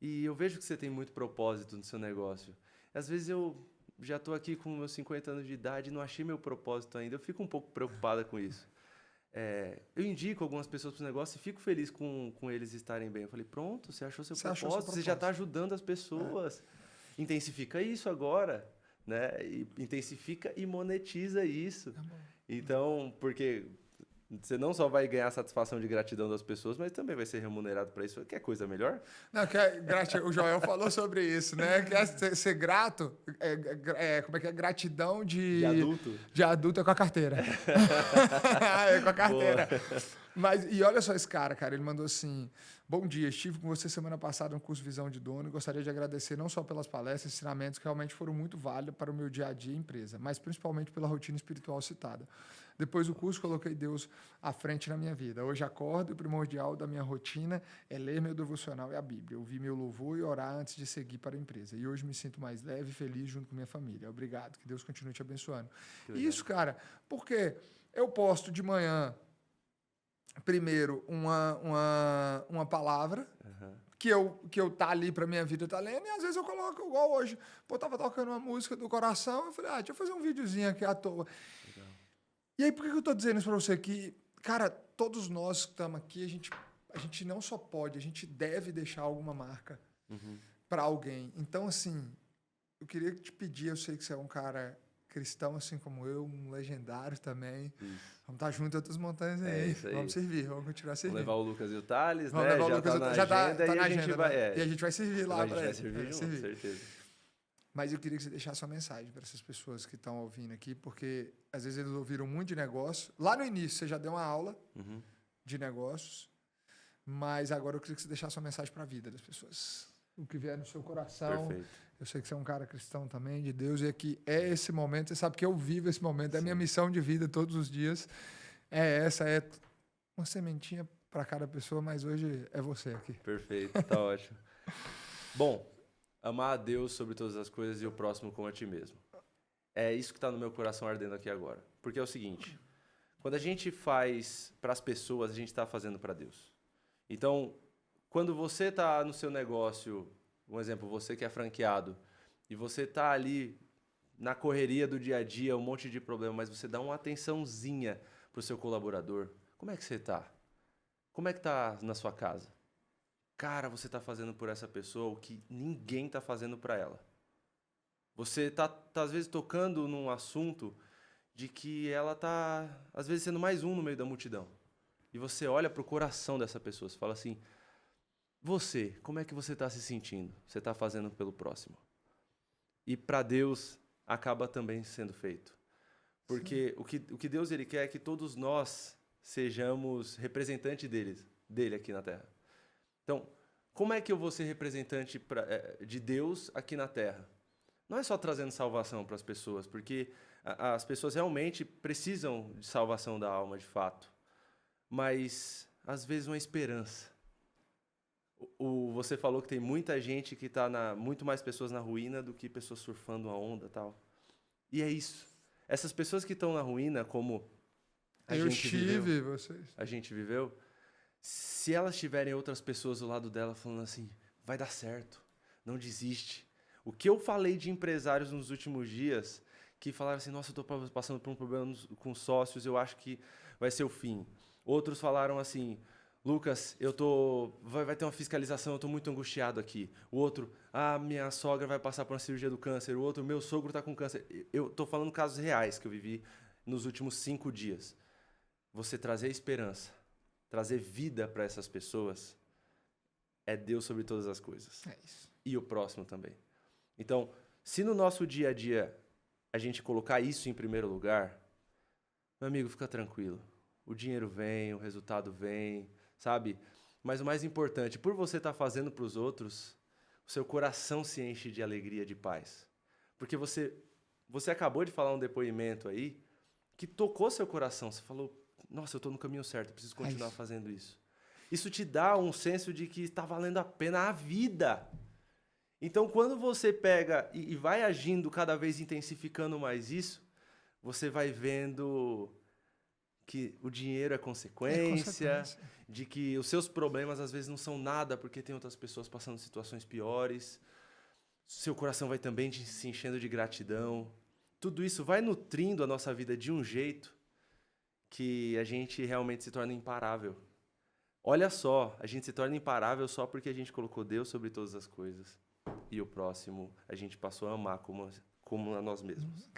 E eu vejo que você tem muito propósito no seu negócio. Às vezes eu já estou aqui com meus 50 anos de idade e não achei meu propósito ainda. Eu fico um pouco preocupada com isso. Eu indico algumas pessoas para o negócio e fico feliz com eles estarem bem. Eu falei, pronto, você achou seu propósito, você já está ajudando as pessoas. Intensifica isso agora, né? E intensifica e monetiza isso. Então, porque você não só vai ganhar a satisfação de gratidão das pessoas, mas também vai ser remunerado para isso. Quer coisa melhor? Não, o Joel falou sobre isso, né? Quer ser grato, como é que é? Gratidão de adulto. De adulto é com a carteira. É com a carteira. Mas, e olha só esse cara, ele mandou assim, bom dia, estive com você semana passada no curso Visão de Dono e gostaria de agradecer não só pelas palestras e ensinamentos que realmente foram muito válidos para o meu dia a dia e empresa, mas principalmente pela rotina espiritual citada. Depois do curso, coloquei Deus à frente na minha vida. Hoje acordo e o primordial da minha rotina é ler meu devocional e a Bíblia, ouvir meu louvor e orar antes de seguir para a empresa. E hoje me sinto mais leve e feliz junto com minha família. Obrigado, que Deus continue te abençoando. Isso, cara, porque eu posto de manhã, primeiro, uma palavra que eu tá ali pra minha vida, tá lendo, e às vezes eu coloco igual hoje. Pô, tava tocando uma música do coração, eu falei, deixa eu fazer um videozinho aqui à toa. Legal. E aí, por que eu tô dizendo isso pra você? Que, cara, todos nós que estamos aqui, a gente não só pode, a gente deve deixar alguma marca pra alguém. Então, assim, eu queria te pedir, eu sei que você é um cara cristão, assim como eu, um legendário também. Isso. Vamos estar junto em outras montanhas aí. Vamos servir, vamos continuar servindo. Vamos levar o Lucas e o Thales, vamos né? Levar o Lucas já tá na agenda, e a gente vai... E a gente vai servir lá para eles. Vai servir junto, com certeza. Mas eu queria que você deixasse uma mensagem para essas pessoas que estão ouvindo aqui, porque às vezes eles ouviram muito de negócio. Lá no início você já deu uma aula de negócios, mas agora eu queria que você deixasse uma mensagem para a vida das pessoas. O que vier no seu coração. Perfeito. Eu sei que você é um cara cristão também, de Deus, e aqui é esse momento. Você sabe que eu vivo esse momento, é a minha missão de vida todos os dias. É uma sementinha para cada pessoa, mas hoje é você aqui. Perfeito, tá ótimo. Bom, amar a Deus sobre todas as coisas e o próximo como a ti mesmo. É isso que está no meu coração ardendo aqui agora. Porque é o seguinte, quando a gente faz para as pessoas, a gente está fazendo para Deus. Então, quando você está no seu negócio, um exemplo, você que é franqueado, e você está ali na correria do dia a dia, um monte de problema, mas você dá uma atençãozinha para o seu colaborador, como é que você está? Como é que está na sua casa? Cara, você está fazendo por essa pessoa o que ninguém está fazendo para ela. Você tá às vezes tocando num assunto de que ela está, às vezes, sendo mais um no meio da multidão. E você olha para o coração dessa pessoa, você fala assim, você, como é que você está se sentindo? Você está fazendo pelo próximo. E para Deus acaba também sendo feito. Porque o que Deus ele quer é que todos nós sejamos representantes dele aqui na Terra. Então, Como é que eu vou ser representante de Deus aqui na Terra? Não é só trazendo salvação para as pessoas, porque as pessoas realmente precisam de salvação da alma, de fato. Mas, às vezes, uma esperança. Você falou que tem muita gente que está muito mais pessoas na ruína do que pessoas surfando a onda e tal. E é isso. Essas pessoas que estão na ruína, como a gente viveu, se elas tiverem outras pessoas do lado dela falando assim, vai dar certo, não desiste. O que eu falei de empresários nos últimos dias, que falaram assim, nossa, eu estou passando por um problema com sócios, eu acho que vai ser o fim. Outros falaram assim, Lucas, vai ter uma fiscalização, eu estou muito angustiado aqui. O outro, minha sogra vai passar por uma cirurgia do câncer. O outro, meu sogro está com câncer. Eu estou falando casos reais que eu vivi nos últimos 5 dias. Você trazer esperança, trazer vida para essas pessoas, é Deus sobre todas as coisas. É isso. E o próximo também. Então, se no nosso dia a dia a gente colocar isso em primeiro lugar, meu amigo, fica tranquilo. O dinheiro vem, o resultado vem, sabe? Mas o mais importante, por você estar fazendo para os outros, o seu coração se enche de alegria, de paz. Porque você acabou de falar um depoimento aí que tocou seu coração. Você falou, nossa, eu estou no caminho certo, preciso continuar fazendo isso. Isso te dá um senso de que está valendo a pena a vida. Então, quando você pega e vai agindo cada vez intensificando mais isso, você vai vendo que o dinheiro é consequência, de que os seus problemas às vezes não são nada porque tem outras pessoas passando situações piores. Seu coração vai também se enchendo de gratidão. Tudo isso vai nutrindo a nossa vida de um jeito que a gente realmente se torna imparável. Olha só, a gente se torna imparável só porque a gente colocou Deus sobre todas as coisas. E o próximo a gente passou a amar como a nós mesmos.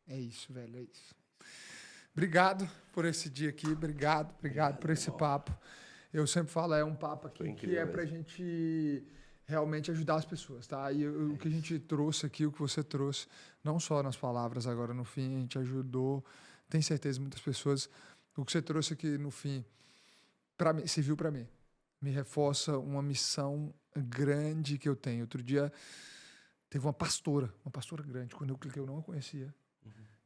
É isso, velho, é isso. Obrigado por esse dia aqui, obrigado por esse papo. Eu sempre falo, é um papo aqui que é pra gente realmente ajudar as pessoas, tá? E o que a gente trouxe aqui, o que você trouxe, não só nas palavras agora no fim, a gente ajudou, tenho certeza, muitas pessoas. O que você trouxe aqui no fim, serviu para mim. Me reforça uma missão grande que eu tenho. Outro dia, teve uma pastora grande. Quando eu cliquei, eu não a conhecia.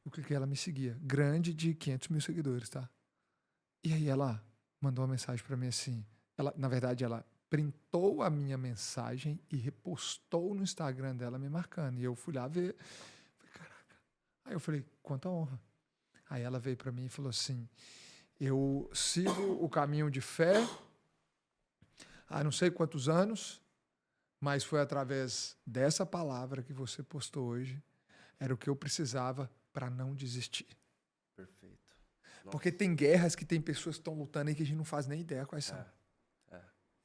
Eu cliquei, ela me seguia. Grande, de 500 mil seguidores, tá? E aí ela mandou uma mensagem para mim assim. Na verdade, ela printou a minha mensagem e repostou no Instagram dela me marcando. E eu fui lá ver. Falei, caraca. Aí eu falei, quanta honra. Aí ela veio para mim e falou assim, eu sigo o caminho de fé há não sei quantos anos, mas foi através dessa palavra que você postou hoje, era o que eu precisava para não desistir. Perfeito. Nossa. Porque tem guerras que tem pessoas que estão lutando aí que a gente não faz nem ideia quais são.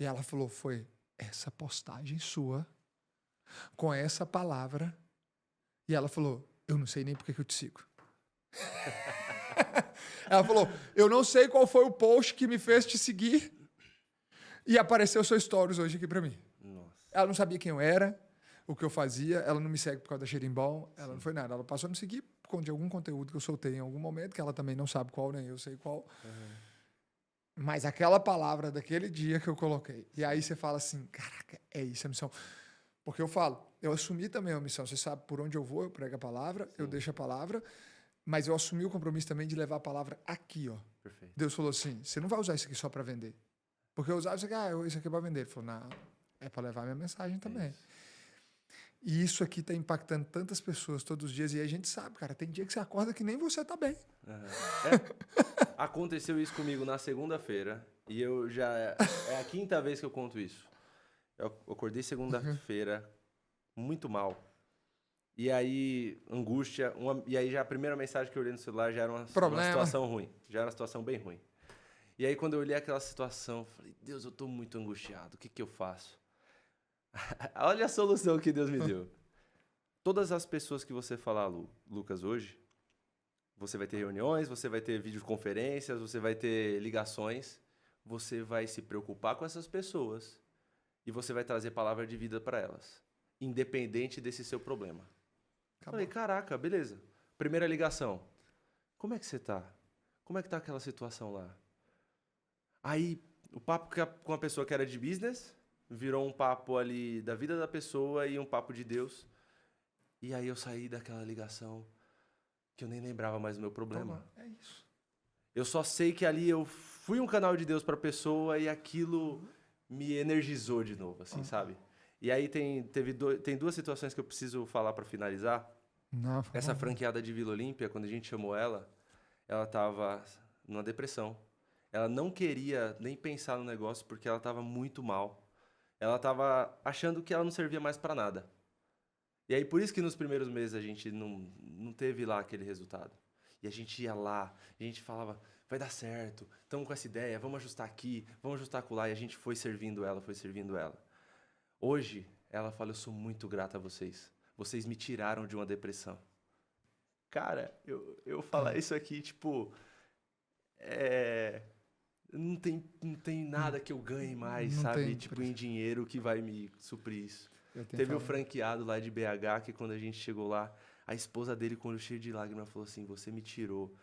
E ela falou, foi essa postagem sua, com essa palavra, e ela falou, eu não sei nem por que eu te sigo. Ela falou, eu não sei qual foi o post que me fez te seguir, e apareceu seu stories hoje aqui pra mim. Nossa. Ela não sabia quem eu era, o que eu fazia, ela não me segue por causa da Xerimbom, ela não foi nada. Ela passou a me seguir por conta de algum conteúdo que eu soltei em algum momento, que ela também não sabe qual, nem eu sei qual. Mas aquela palavra daquele dia que eu coloquei. E aí você fala assim, caraca, é isso a missão. Porque eu falo, eu assumi também a missão. Você sabe por onde eu vou, eu prego a palavra, eu deixo a palavra, mas eu assumi o compromisso também de levar a palavra aqui, ó. Perfeito. Deus falou assim, você não vai usar isso aqui só para vender. Porque eu usava isso aqui, isso aqui é para vender. Ele falou, não, é para levar a minha mensagem também. E isso aqui está impactando tantas pessoas todos os dias. E a gente sabe, cara, tem dia que você acorda que nem você tá bem. Aconteceu isso comigo na segunda-feira. E eu já... É a 5ª vez que eu conto isso. Eu acordei segunda-feira muito mal. E aí, angústia. E aí, já a primeira mensagem que eu olhei no celular já era uma situação ruim. Já era uma situação bem ruim. E aí, quando eu olhei aquela situação, eu falei, Deus, eu tô muito angustiado. O que eu faço? Olha a solução que Deus me deu. Todas as pessoas que você falar, Lucas, hoje, você vai ter reuniões, você vai ter videoconferências, você vai ter ligações, você vai se preocupar com essas pessoas e você vai trazer palavra de vida para elas, independente desse seu problema. Acabou. Falei, caraca, beleza. Primeira ligação. Como é que você tá? Como é que tá aquela situação lá? Aí, o papo com a pessoa que era de business, virou um papo ali da vida da pessoa e um papo de Deus. E aí eu saí daquela ligação que eu nem lembrava mais do meu problema. É isso. Eu só sei que ali eu fui um canal de Deus pra pessoa e aquilo me energizou de novo, assim, sabe? E aí tem duas situações que eu preciso falar pra finalizar. Não, Essa franqueada de Vila Olímpia, quando a gente chamou ela tava numa depressão. Ela não queria nem pensar no negócio porque ela tava muito mal. Ela tava achando que ela não servia mais pra nada. E aí, por isso que nos primeiros meses a gente não teve lá aquele resultado. E a gente ia lá, a gente falava, vai dar certo, estamos com essa ideia, vamos ajustar aqui, vamos ajustar acolá. E a gente foi servindo ela, foi servindo ela. Hoje, ela fala, eu sou muito grata a vocês. Vocês me tiraram de uma depressão. Cara, eu falar isso aqui, tipo... Não tem nada que eu ganhe mais, Não sabe? tem Tipo, preço. em dinheiro que vai me suprir isso. Teve o franqueado lá de BH, que quando a gente chegou lá, a esposa dele, com o olho cheio de lágrimas, falou assim, você me tirou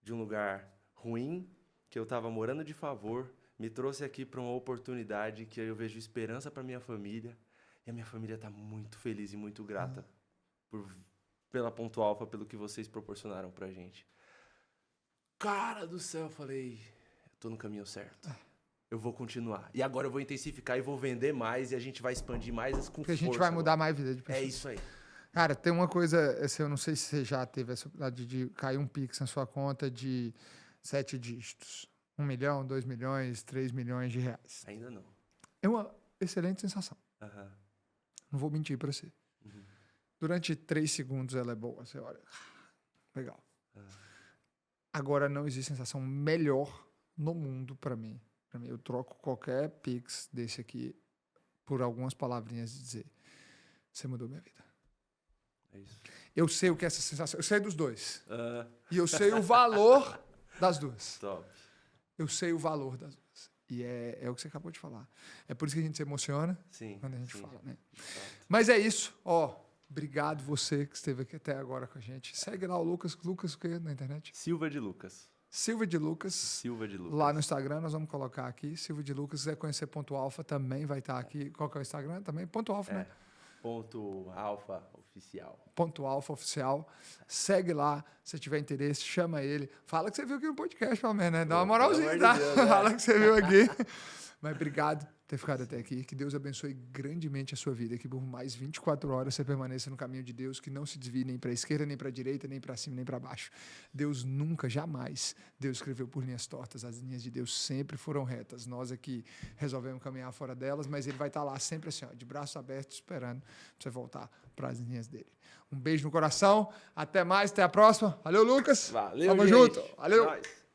de um lugar ruim, que eu tava morando de favor, me trouxe aqui para uma oportunidade que eu vejo esperança para minha família, e a minha família tá muito feliz e muito grata pela Ponto Alfa, pelo que vocês proporcionaram pra gente. Cara do céu, eu falei, eu tô no caminho certo. Eu vou continuar. E agora eu vou intensificar e vou vender mais e a gente vai expandir mais com Porque a gente força vai agora. mudar mais a vida de pessoas. É isso aí. Cara, tem uma coisa, eu não sei se você já teve essa oportunidade de cair um Pix na sua conta de 7 dígitos. 1 milhão, 2 milhões, 3 milhões de reais. Ainda não. É uma excelente sensação. Uhum. Não vou mentir pra você. Durante 3 segundos ela é boa. Você olha, legal. Agora não existe sensação melhor no mundo pra mim. Eu troco qualquer Pix desse aqui por algumas palavrinhas de dizer, você mudou minha vida. É isso. Eu sei o que é essa sensação. Eu sei dos dois. E eu sei o valor das duas. Top. Eu sei o valor das duas. E é o que você acabou de falar. É por isso que a gente se emociona quando a gente fala, né? Mas é isso. Obrigado você que esteve aqui até agora com a gente. Segue lá o Lucas. Lucas o quê na internet? Silva de Lucas. Silva de Lucas. Silva de Lucas. Lá no Instagram nós vamos colocar aqui. Silva de Lucas. Se quiser conhecer Ponto Alfa, também vai estar aqui. Qual que é o Instagram? Também Ponto Alfa, né? Ponto Alfa Oficial. Ponto Alfa Oficial. Segue lá. Se tiver interesse, chama ele. Fala que você viu aqui no podcast, pelo menos, né? Dá uma moralzinha, tá? Fala que você viu aqui. Mas obrigado por ter ficado até aqui. Que Deus abençoe grandemente a sua vida. Que por mais 24 horas você permaneça no caminho de Deus. Que não se desvie nem para a esquerda, nem para a direita, nem para cima, nem para baixo. Deus nunca, jamais, Deus escreveu por linhas tortas. As linhas de Deus sempre foram retas. Nós aqui resolvemos caminhar fora delas, mas Ele vai estar lá sempre assim, de braços abertos, esperando para você voltar para as linhas dele. Um beijo no coração. Até mais, até a próxima. Valeu, Lucas. Valeu, Tamo gente. junto. Valeu. Nice.